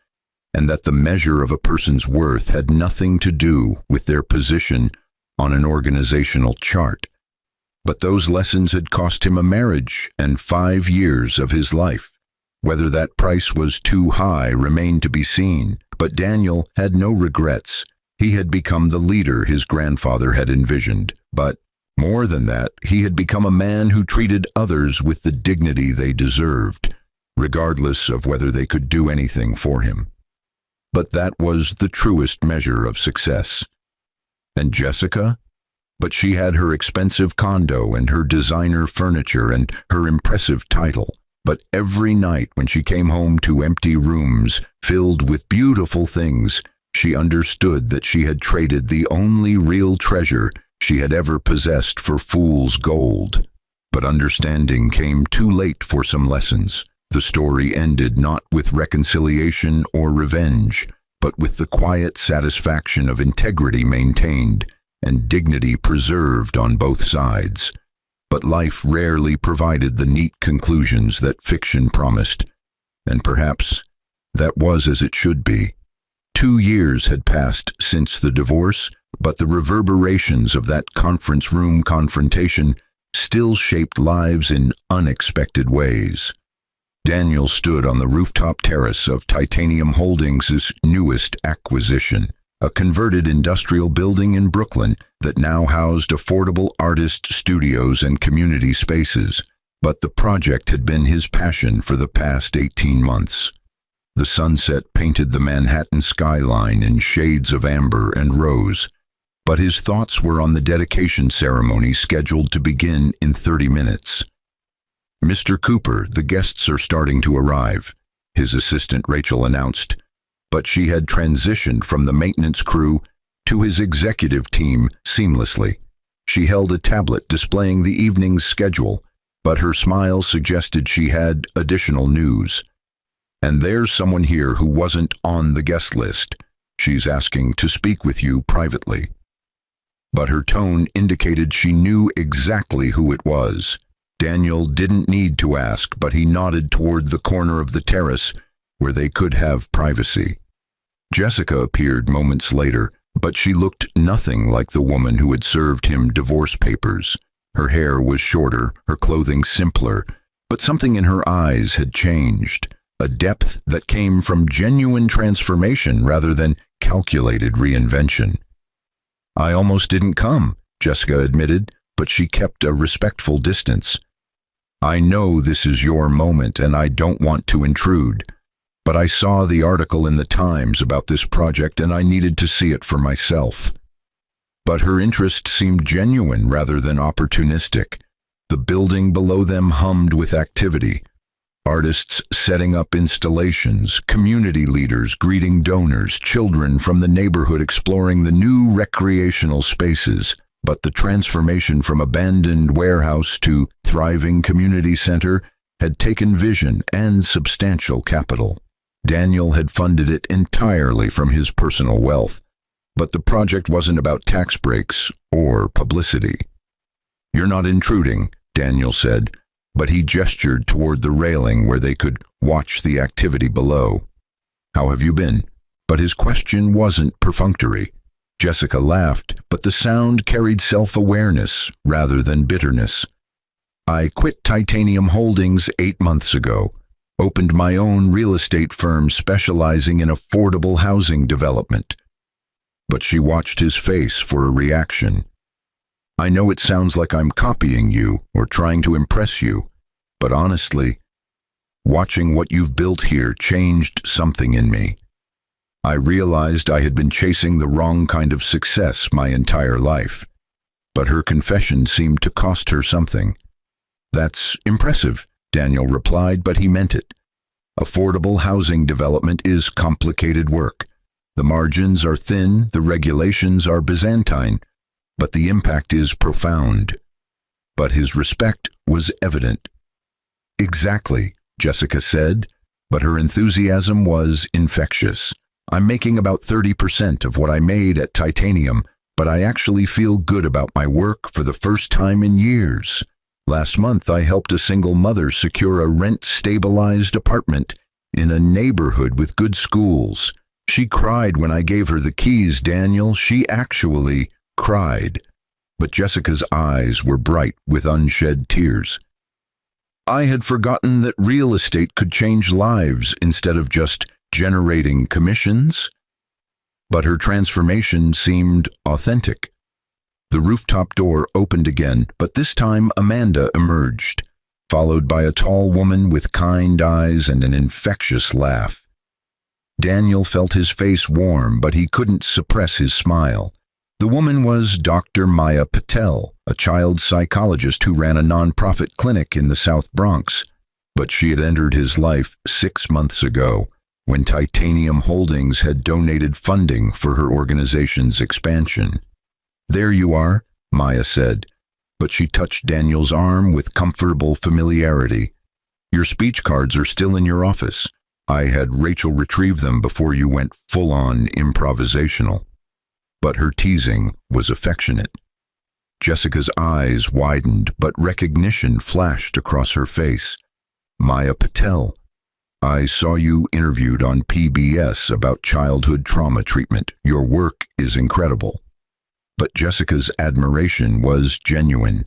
and that the measure of a person's worth had nothing to do with their position on an organizational chart. But those lessons had cost him a marriage and 5 years of his life. Whether that price was too high remained to be seen, but Daniel had no regrets. He had become the leader his grandfather had envisioned, but more than that, he had become a man who treated others with the dignity they deserved, regardless of whether they could do anything for him. But that was the truest measure of success. And Jessica? But she had her expensive condo and her designer furniture and her impressive title. But every night when she came home to empty rooms filled with beautiful things, she understood that she had traded the only real treasure she had ever possessed for fool's gold. But understanding came too late for some lessons. The story ended not with reconciliation or revenge, but with the quiet satisfaction of integrity maintained and dignity preserved on both sides. But life rarely provided the neat conclusions that fiction promised, and perhaps that was as it should be. 2 years had passed since the divorce, but the reverberations of that conference room confrontation still shaped lives in unexpected ways. Daniel stood on the rooftop terrace of Titanium Holdings' newest acquisition, a converted industrial building in Brooklyn that now housed affordable artist studios and community spaces. But the project had been his passion for the past 18 months. The sunset painted the Manhattan skyline in shades of amber and rose, but his thoughts were on the dedication ceremony scheduled to begin in 30 minutes. "Mr. Cooper, the guests are starting to arrive," his assistant Rachel announced, but she had transitioned from the maintenance crew to his executive team seamlessly. She held a tablet displaying the evening's schedule, but her smile suggested she had additional news. "And there's someone here who wasn't on the guest list. She's asking to speak with you privately." But her tone indicated she knew exactly who it was. Daniel didn't need to ask, but he nodded toward the corner of the terrace where they could have privacy. Jessica appeared moments later, but she looked nothing like the woman who had served him divorce papers. Her hair was shorter, her clothing simpler, but something in her eyes had changed, a depth that came from genuine transformation rather than calculated reinvention. "I almost didn't come," Jessica admitted, but she kept a respectful distance. "I know this is your moment and I don't want to intrude, but I saw the article in the Times about this project and I needed to see it for myself." But her interest seemed genuine rather than opportunistic. The building below them hummed with activity. Artists setting up installations, community leaders greeting donors, children from the neighborhood exploring the new recreational spaces. But the transformation from abandoned warehouse to thriving community center had taken vision and substantial capital. Daniel had funded it entirely from his personal wealth, but the project wasn't about tax breaks or publicity. "You're not intruding," Daniel said, but he gestured toward the railing where they could watch the activity below. "How have you been?" But his question wasn't perfunctory. Jessica laughed, but the sound carried self-awareness rather than bitterness. "I quit Titanium Holdings 8 months ago, opened my own real estate firm specializing in affordable housing development." But she watched his face for a reaction. "I know it sounds like I'm copying you or trying to impress you, but honestly, watching what you've built here changed something in me. I realized I had been chasing the wrong kind of success my entire life." But her confession seemed to cost her something. "That's impressive," Daniel replied, but he meant it. "Affordable housing development is complicated work. The margins are thin, the regulations are Byzantine, but the impact is profound." But his respect was evident. "Exactly," Jessica said, but her enthusiasm was infectious. "I'm making about 30% of what I made at Titanium, but I actually feel good about my work for the first time in years. Last month, I helped a single mother secure a rent-stabilized apartment in a neighborhood with good schools. She cried when I gave her the keys, Daniel. She actually cried. But Jessica's eyes were bright with unshed tears. I had forgotten that real estate could change lives instead of just generating commissions. But her transformation seemed authentic. The rooftop door opened again, but this time Amanda emerged, followed by a tall woman with kind eyes and an infectious laugh. Daniel felt his face warm, but he couldn't suppress his smile. The woman was Dr. Maya Patel, a child psychologist who ran a nonprofit clinic in the South Bronx. But she had entered his life 6 months ago, when Titanium Holdings had donated funding for her organization's expansion. "There you are," Maya said, but she touched Daniel's arm with comfortable familiarity. "Your speech cards are still in your office. I had Rachel retrieve them before you went full-on improvisational." But her teasing was affectionate. Jessica's eyes widened, but recognition flashed across her face. "Maya Patel, I saw you interviewed on PBS about childhood trauma treatment. Your work is incredible." But Jessica's admiration was genuine.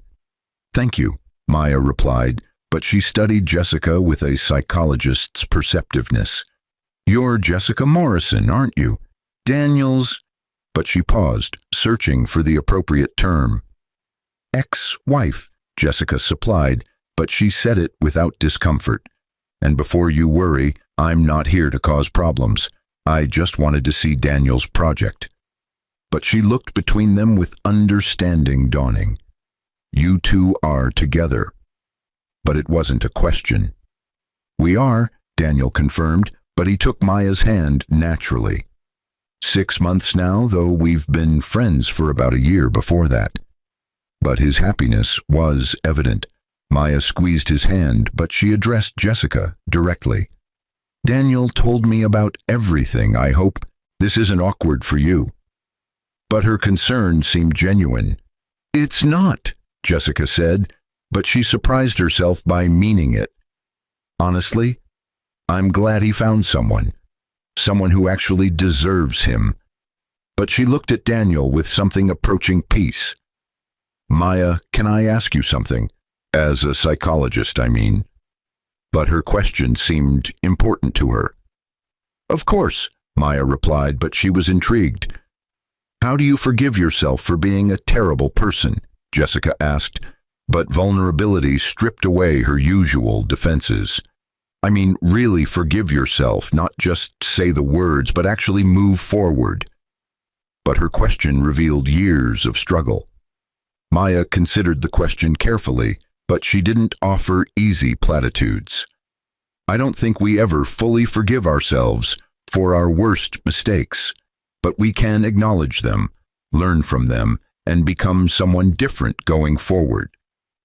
"Thank you," Maya replied, but she studied Jessica with a psychologist's perceptiveness. "You're Jessica Morrison, aren't you? Daniel's—" But she paused, searching for the appropriate term. "Ex-wife," Jessica supplied, but she said it without discomfort. "And before you worry, I'm not here to cause problems. I just wanted to see Daniel's project." But she looked between them with understanding dawning. "You two are together." But it wasn't a question. "We are," Daniel confirmed, but he took Maya's hand naturally. 6 months now, though we've been friends for about a year before that. But his happiness was evident. Maya squeezed his hand, but she addressed Jessica directly. "Daniel told me about everything. I hope this isn't awkward for you." But her concern seemed genuine. "It's not," Jessica said, but she surprised herself by meaning it. "Honestly, I'm glad he found someone who actually deserves him." But she looked at Daniel with something approaching peace. "Maya, can I ask you something? As a psychologist, I mean." But her question seemed important to her. "Of course," Maya replied, but she was intrigued. "How do you forgive yourself for being a terrible person?" Jessica asked, but vulnerability stripped away her usual defenses. "I mean, really forgive yourself, not just say the words, but actually move forward." But her question revealed years of struggle. Maya considered the question carefully, but she didn't offer easy platitudes. "I don't think we ever fully forgive ourselves for our worst mistakes, but we can acknowledge them, learn from them, and become someone different going forward.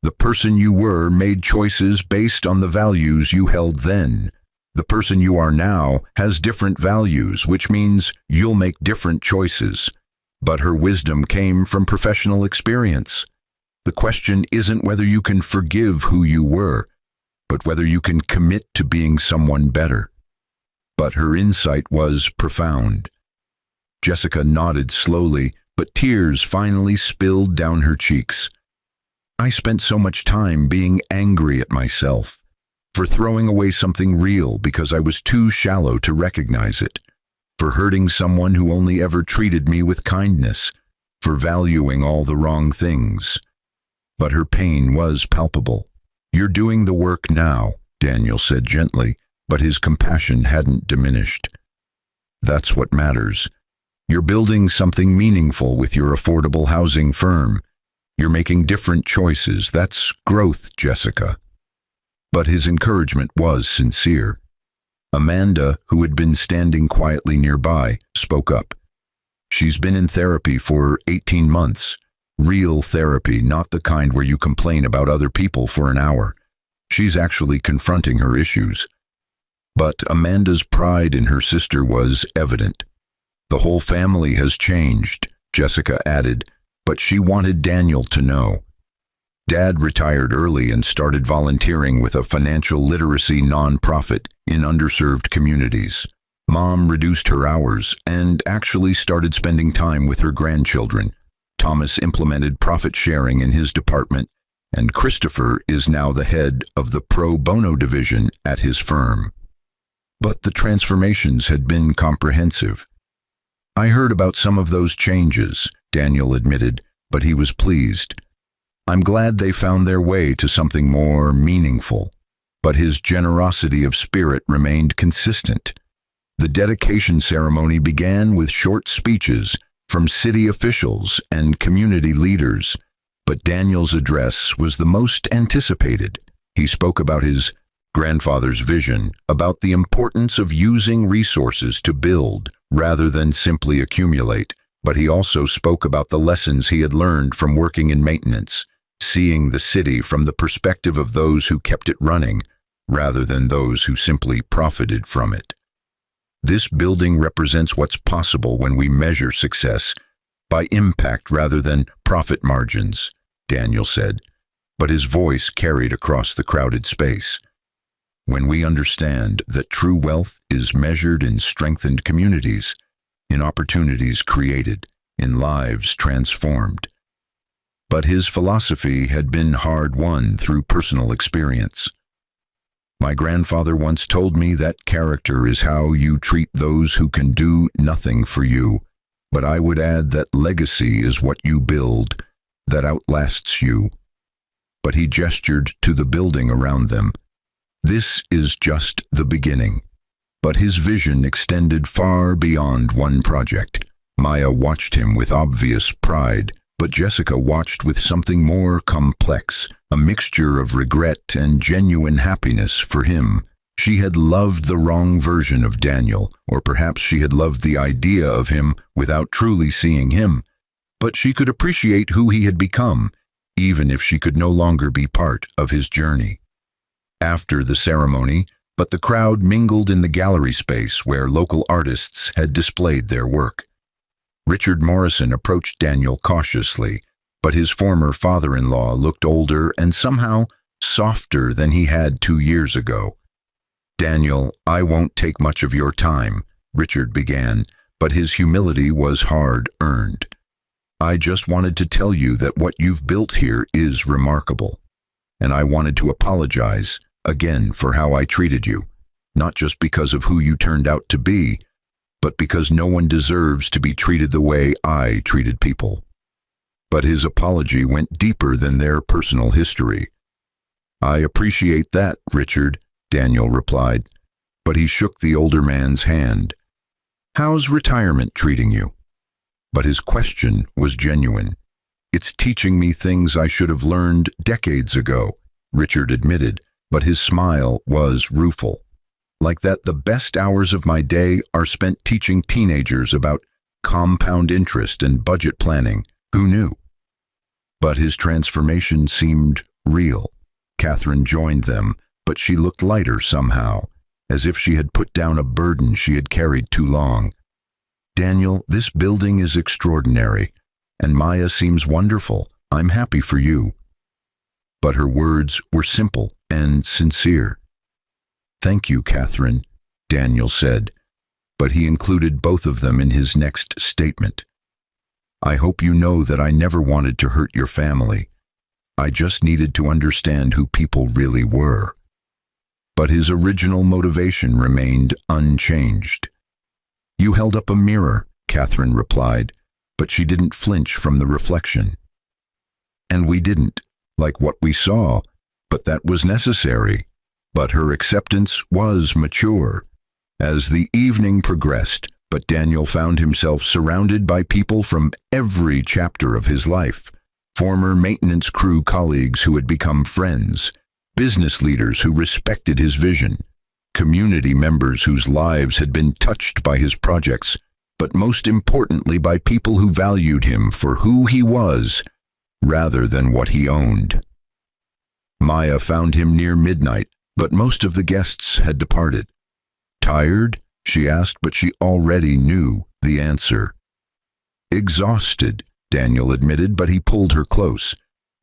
The person you were made choices based on the values you held then. The person you are now has different values, which means you'll make different choices." But her wisdom came from professional experience. The question isn't whether you can forgive who you were, but whether you can commit to being someone better. But her insight was profound. Jessica nodded slowly, but tears finally spilled down her cheeks. "I spent so much time being angry at myself for throwing away something real because I was too shallow to recognize it, for hurting someone who only ever treated me with kindness, for valuing all the wrong things." But her pain was palpable. "You're doing the work now," Daniel said gently, but his compassion hadn't diminished. "That's what matters. You're building something meaningful with your affordable housing firm. You're making different choices. That's growth, Jessica." But his encouragement was sincere. Amanda, who had been standing quietly nearby, spoke up. "She's been in therapy for 18 months. Real therapy, not the kind where you complain about other people for an hour. She's actually confronting her issues." But Amanda's pride in her sister was evident. "The whole family has changed. Jessica added, but she wanted Daniel to know. Dad retired early and started volunteering with a financial literacy nonprofit in underserved communities. Mom reduced her hours and actually started spending time with her grandchildren. Thomas implemented profit sharing in his department, and Christopher is now the head of the pro bono division at his firm. But the transformations had been comprehensive. I heard about some of those changes, Daniel admitted, but he was pleased. I'm glad they found their way to something more meaningful, but his generosity of spirit remained consistent. The dedication ceremony began with short speeches from city officials and community leaders, but Daniel's address was the most anticipated. He spoke about his grandfather's vision, about the importance of using resources to build rather than simply accumulate, but he also spoke about the lessons he had learned from working in maintenance, seeing the city from the perspective of those who kept it running rather than those who simply profited from it. This building represents what's possible when we measure success by impact rather than profit margins, Daniel said, but his voice carried across the crowded space. When we understand that true wealth is measured in strengthened communities, in opportunities created, in lives transformed. But his philosophy had been hard-won through personal experience. My grandfather once told me that character is how you treat those who can do nothing for you, but I would add that legacy is what you build that outlasts you. But he gestured to the building around them. This is just the beginning. But his vision extended far beyond one project. Maya watched him with obvious pride, but Jessica watched with something more complex, a mixture of regret and genuine happiness for him. She had loved the wrong version of Daniel, or perhaps she had loved the idea of him without truly seeing him. But she could appreciate who he had become, even if she could no longer be part of his journey. After the ceremony, but the crowd mingled in the gallery space where local artists had displayed their work. Richard Morrison approached Daniel cautiously, but his former father-in-law looked older and somehow softer than he had 2 years ago. "Daniel, I won't take much of your time," Richard began, but his humility was hard-earned. "I just wanted to tell you that what you've built here is remarkable, and I wanted to apologize again for how I treated you, not just because of who you turned out to be, but because no one deserves to be treated the way I treated people." But his apology went deeper than their personal history. "I appreciate that, Richard," Daniel replied, but he shook the older man's hand. "How's retirement treating you?" But his question was genuine. "It's teaching me things I should have learned decades ago," Richard admitted, but his smile was rueful. "Like that, the best hours of my day are spent teaching teenagers about compound interest and budget planning. Who knew?" But his transformation seemed real. Catherine joined them, but she looked lighter somehow, as if she had put down a burden she had carried too long. "Daniel, this building is extraordinary, and Maya seems wonderful. I'm happy for you." But her words were simple and sincere. "Thank you, Catherine," Daniel said, but he included both of them in his next statement. "I hope you know that I never wanted to hurt your family. I just needed to understand who people really were." But his original motivation remained unchanged. "You held up a mirror," Catherine replied, but she didn't flinch from the reflection. "And we didn't like what we saw, but that was necessary." But her acceptance was mature. As the evening progressed, but Daniel found himself surrounded by people from every chapter of his life. Former maintenance crew colleagues who had become friends, business leaders who respected his vision, community members whose lives had been touched by his projects, but most importantly by people who valued him for who he was rather than what he owned. Maya found him near midnight, but most of the guests had departed. "Tired?" she asked, but she already knew the answer. Exhausted, Daniel admitted, but he pulled her close.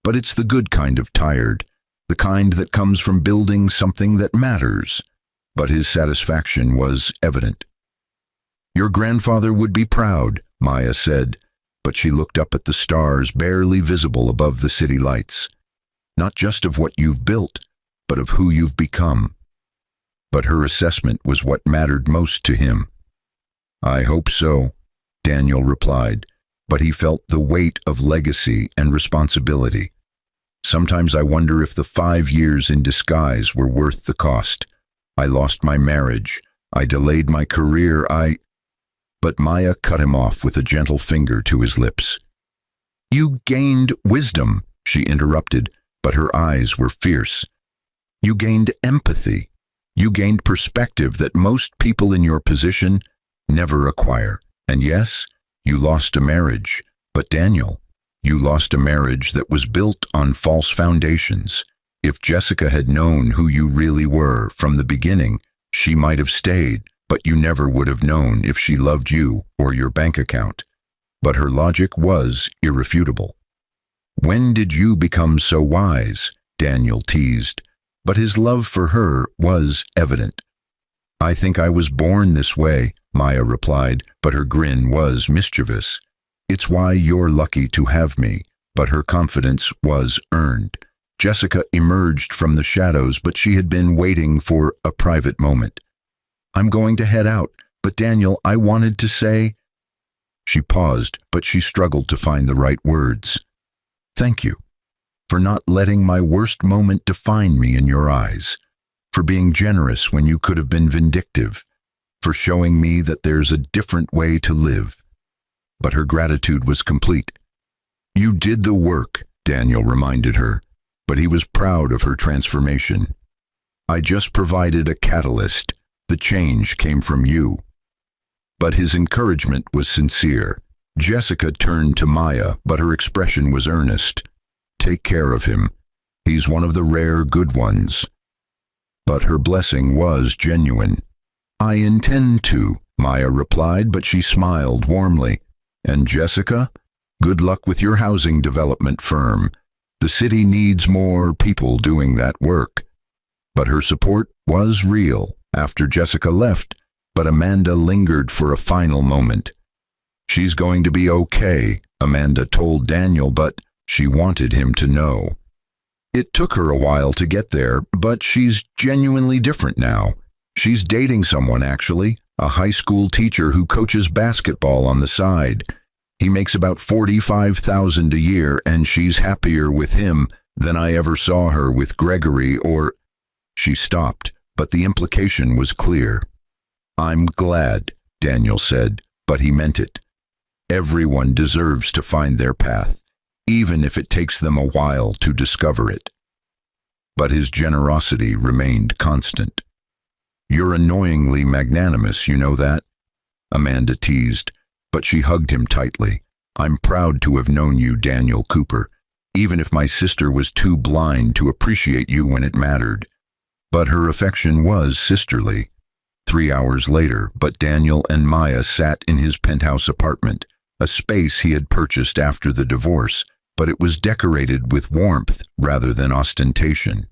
But it's the good kind of tired, the kind that comes from building something that matters. But his satisfaction was evident. Your grandfather would be proud, Maya said, but she looked up at the stars barely visible above the city lights. Not just of what you've built, but of who you've become. But her assessment was what mattered most to him. I hope so, Daniel replied, but he felt the weight of legacy and responsibility. Sometimes I wonder if the 5 years in disguise were worth the cost. I lost my marriage. I delayed my career. But Maya cut him off with a gentle finger to his lips. You gained wisdom, she interrupted, but her eyes were fierce. You gained empathy. You gained perspective that most people in your position never acquire. And yes, you lost a marriage, but Daniel, you lost a marriage that was built on false foundations. If Jessica had known who you really were from the beginning, she might have stayed, but you never would have known if she loved you or your bank account. But her logic was irrefutable. When did you become so wise? Daniel teased, but his love for her was evident. I think I was born this way, Maya replied, but her grin was mischievous. It's why you're lucky to have me, but her confidence was earned. Jessica emerged from the shadows, but she had been waiting for a private moment. I'm going to head out, but Daniel, I wanted to say... She paused, but she struggled to find the right words. Thank you for not letting my worst moment define me in your eyes, for being generous when you could have been vindictive, for showing me that there's a different way to live. But her gratitude was complete. You did the work, Daniel reminded her, but he was proud of her transformation. I just provided a catalyst. The change came from you. But his encouragement was sincere. Jessica turned to Maya, but her expression was earnest. Take care of him. He's one of the rare good ones. But her blessing was genuine. I intend to, Maya replied, but she smiled warmly. And Jessica, good luck with your housing development firm. The city needs more people doing that work. But her support was real. After Jessica left, but Amanda lingered for a final moment. She's going to be okay, Amanda told Daniel, but she wanted him to know. It took her a while to get there, but she's genuinely different now. She's dating someone, actually, a high school teacher who coaches basketball on the side. He makes about $45,000 a year, and she's happier with him than I ever saw her with Gregory or... She stopped, but the implication was clear. I'm glad, Daniel said, but he meant it. Everyone deserves to find their path, even if it takes them a while to discover it. But his generosity remained constant. You're annoyingly magnanimous, you know that? Amanda teased, but she hugged him tightly. I'm proud to have known you, Daniel Cooper, even if my sister was too blind to appreciate you when it mattered. But her affection was sisterly. 3 hours later, but Daniel and Maya sat in his penthouse apartment, a space he had purchased after the divorce, but it was decorated with warmth rather than ostentation.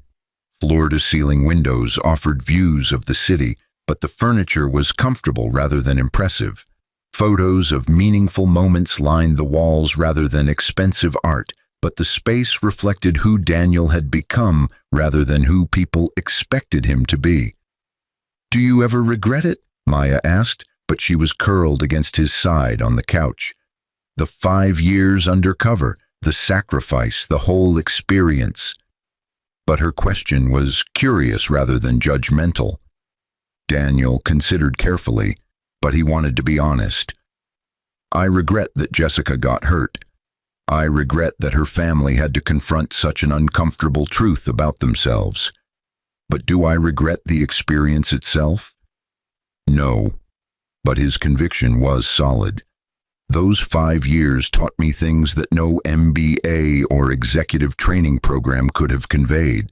Floor-to-ceiling windows offered views of the city, but the furniture was comfortable rather than impressive. Photos of meaningful moments lined the walls rather than expensive art, but the space reflected who Daniel had become rather than who people expected him to be. Do you ever regret it? Maya asked, but she was curled against his side on the couch. The 5 years undercover, the sacrifice, the whole experience. But her question was curious rather than judgmental. Daniel considered carefully, but he wanted to be honest. I regret that Jessica got hurt. I regret that her family had to confront such an uncomfortable truth about themselves. But do I regret the experience itself? No, but his conviction was solid. Those 5 years taught me things that no MBA or executive training program could have conveyed.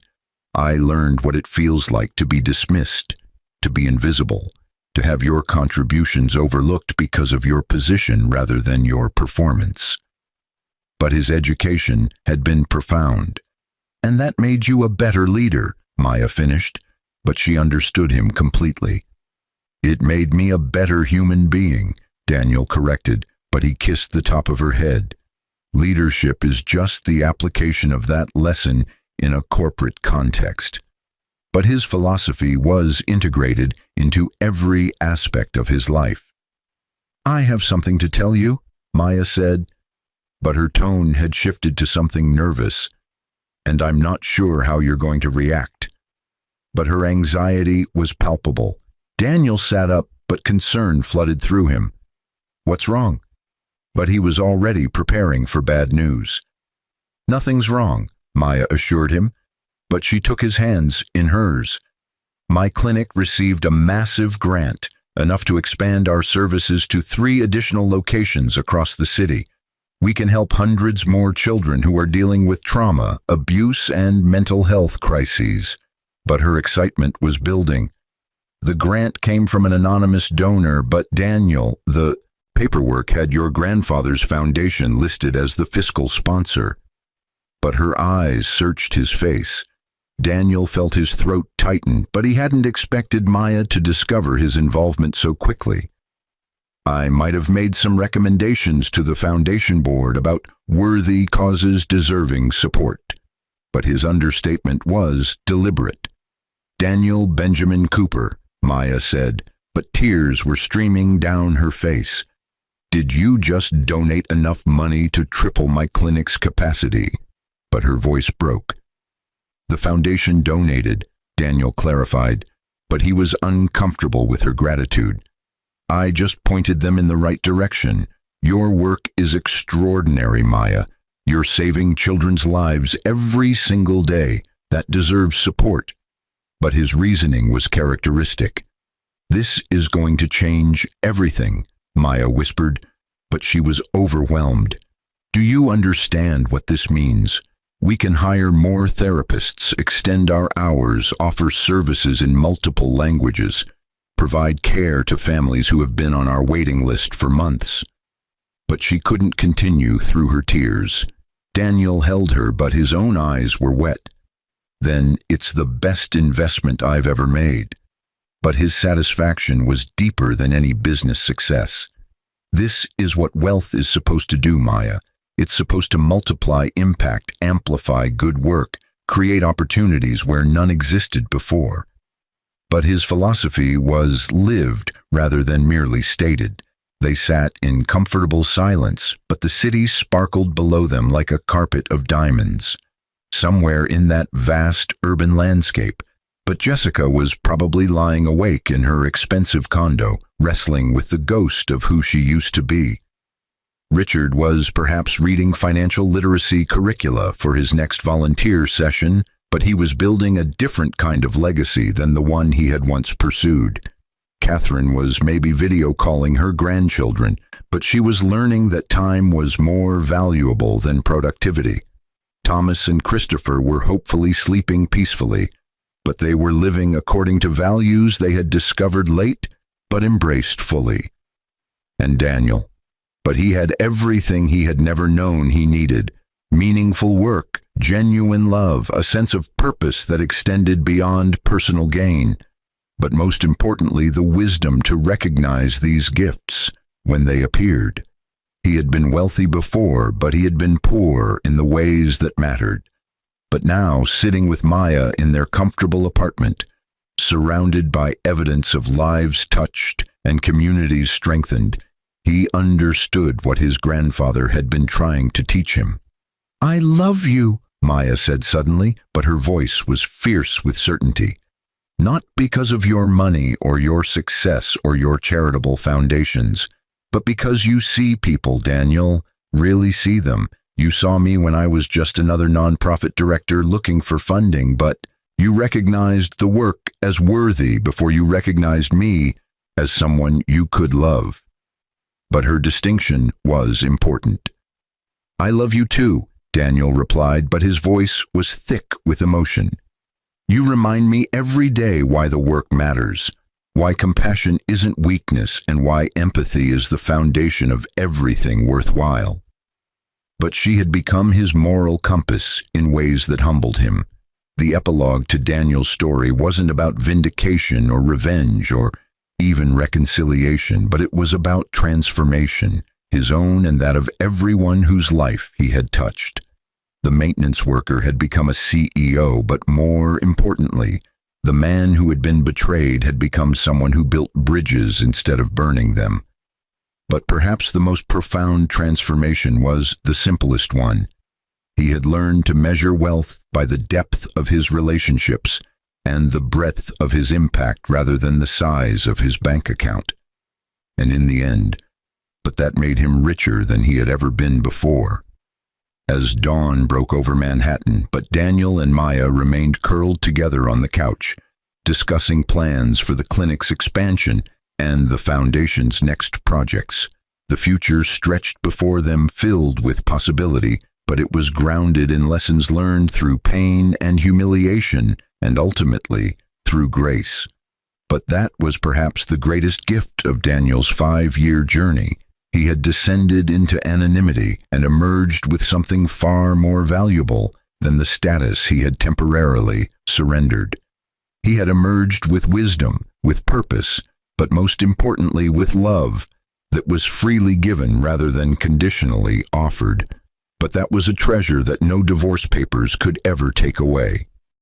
I learned what it feels like to be dismissed, to be invisible, to have your contributions overlooked because of your position rather than your performance. But his education had been profound, and that made you a better leader, Maya finished, but she understood him completely. It made me a better human being, Daniel corrected, but he kissed the top of her head. Leadership is just the application of that lesson in a corporate context. But his philosophy was integrated into every aspect of his life. I have something to tell you, Maya said, but her tone had shifted to something nervous, and I'm not sure how you're going to react. But her anxiety was palpable. Daniel sat up, but concern flooded through him. What's wrong? But he was already preparing for bad news. Nothing's wrong, Maya assured him, but she took his hands in hers. My clinic received a massive grant, enough to expand our services to 3 additional locations across the city. We can help hundreds more children who are dealing with trauma, abuse, and mental health crises. But her excitement was building. The grant came from an anonymous donor, but Daniel, the paperwork had your grandfather's foundation listed as the fiscal sponsor. But her eyes searched his face. Daniel felt his throat tighten, but he hadn't expected Maya to discover his involvement so quickly. I might have made some recommendations to the foundation board about worthy causes deserving support, but his understatement was deliberate. Daniel Benjamin Cooper, Maya said, but tears were streaming down her face. Did you just donate enough money to triple my clinic's capacity? But her voice broke. The foundation donated, Daniel clarified, but he was uncomfortable with her gratitude. I just pointed them in the right direction. Your work is extraordinary, Maya. You're saving children's lives every single day. That deserves support. But his reasoning was characteristic. This is going to change everything, Maya whispered, but she was overwhelmed. Do you understand what this means? We can hire more therapists, extend our hours, offer services in multiple languages, provide care to families who have been on our waiting list for months. But she couldn't continue through her tears. Daniel held her, but his own eyes were wet. Then it's the best investment I've ever made. But his satisfaction was deeper than any business success. This is what wealth is supposed to do, Maya. It's supposed to multiply impact, amplify good work, create opportunities where none existed before. But his philosophy was lived rather than merely stated. They sat in comfortable silence, but the city sparkled below them like a carpet of diamonds. Somewhere in that vast urban landscape, but Jessica was probably lying awake in her expensive condo, wrestling with the ghost of who she used to be. Richard was perhaps reading financial literacy curricula for his next volunteer session, but he was building a different kind of legacy than the one he had once pursued. Catherine was maybe video calling her grandchildren, but she was learning that time was more valuable than productivity. Thomas and Christopher were hopefully sleeping peacefully, but they were living according to values they had discovered late but embraced fully. And Daniel. But he had everything he had never known he needed: meaningful work, genuine love, a sense of purpose that extended beyond personal gain, but most importantly, the wisdom to recognize these gifts when they appeared. He had been wealthy before, but he had been poor in the ways that mattered. But now, sitting with Maya in their comfortable apartment, surrounded by evidence of lives touched and communities strengthened, he understood what his grandfather had been trying to teach him. I love you, Maya said suddenly, but her voice was fierce with certainty. Not because of your money or your success or your charitable foundations, but because you see people, Daniel, really see them. You saw me when I was just another nonprofit director looking for funding, but you recognized the work as worthy before you recognized me as someone you could love. But her distinction was important. I love you too, Daniel replied, but his voice was thick with emotion. You remind me every day why the work matters. why compassion isn't weakness, and why empathy is the foundation of everything worthwhile. But she had become his moral compass in ways that humbled him. The epilogue to Daniel's story wasn't about vindication or revenge or even reconciliation, but it was about transformation, his own and that of everyone whose life he had touched. The maintenance worker had become a CEO, but more importantly, the man who had been betrayed had become someone who built bridges instead of burning them. But perhaps the most profound transformation was the simplest one. He had learned to measure wealth by the depth of his relationships and the breadth of his impact rather than the size of his bank account. And in the end, but that made him richer than he had ever been before. As dawn broke over Manhattan, but Daniel and Maya remained curled together on the couch, discussing plans for the clinic's expansion and the foundation's next projects. The future stretched before them, filled with possibility, but it was grounded in lessons learned through pain and humiliation, and ultimately through grace. But that was perhaps the greatest gift of Daniel's 5-year journey. He had descended into anonymity and emerged with something far more valuable than the status he had temporarily surrendered. He had emerged with wisdom, with purpose, but most importantly with love that was freely given rather than conditionally offered. But that was a treasure that no divorce papers could ever take away.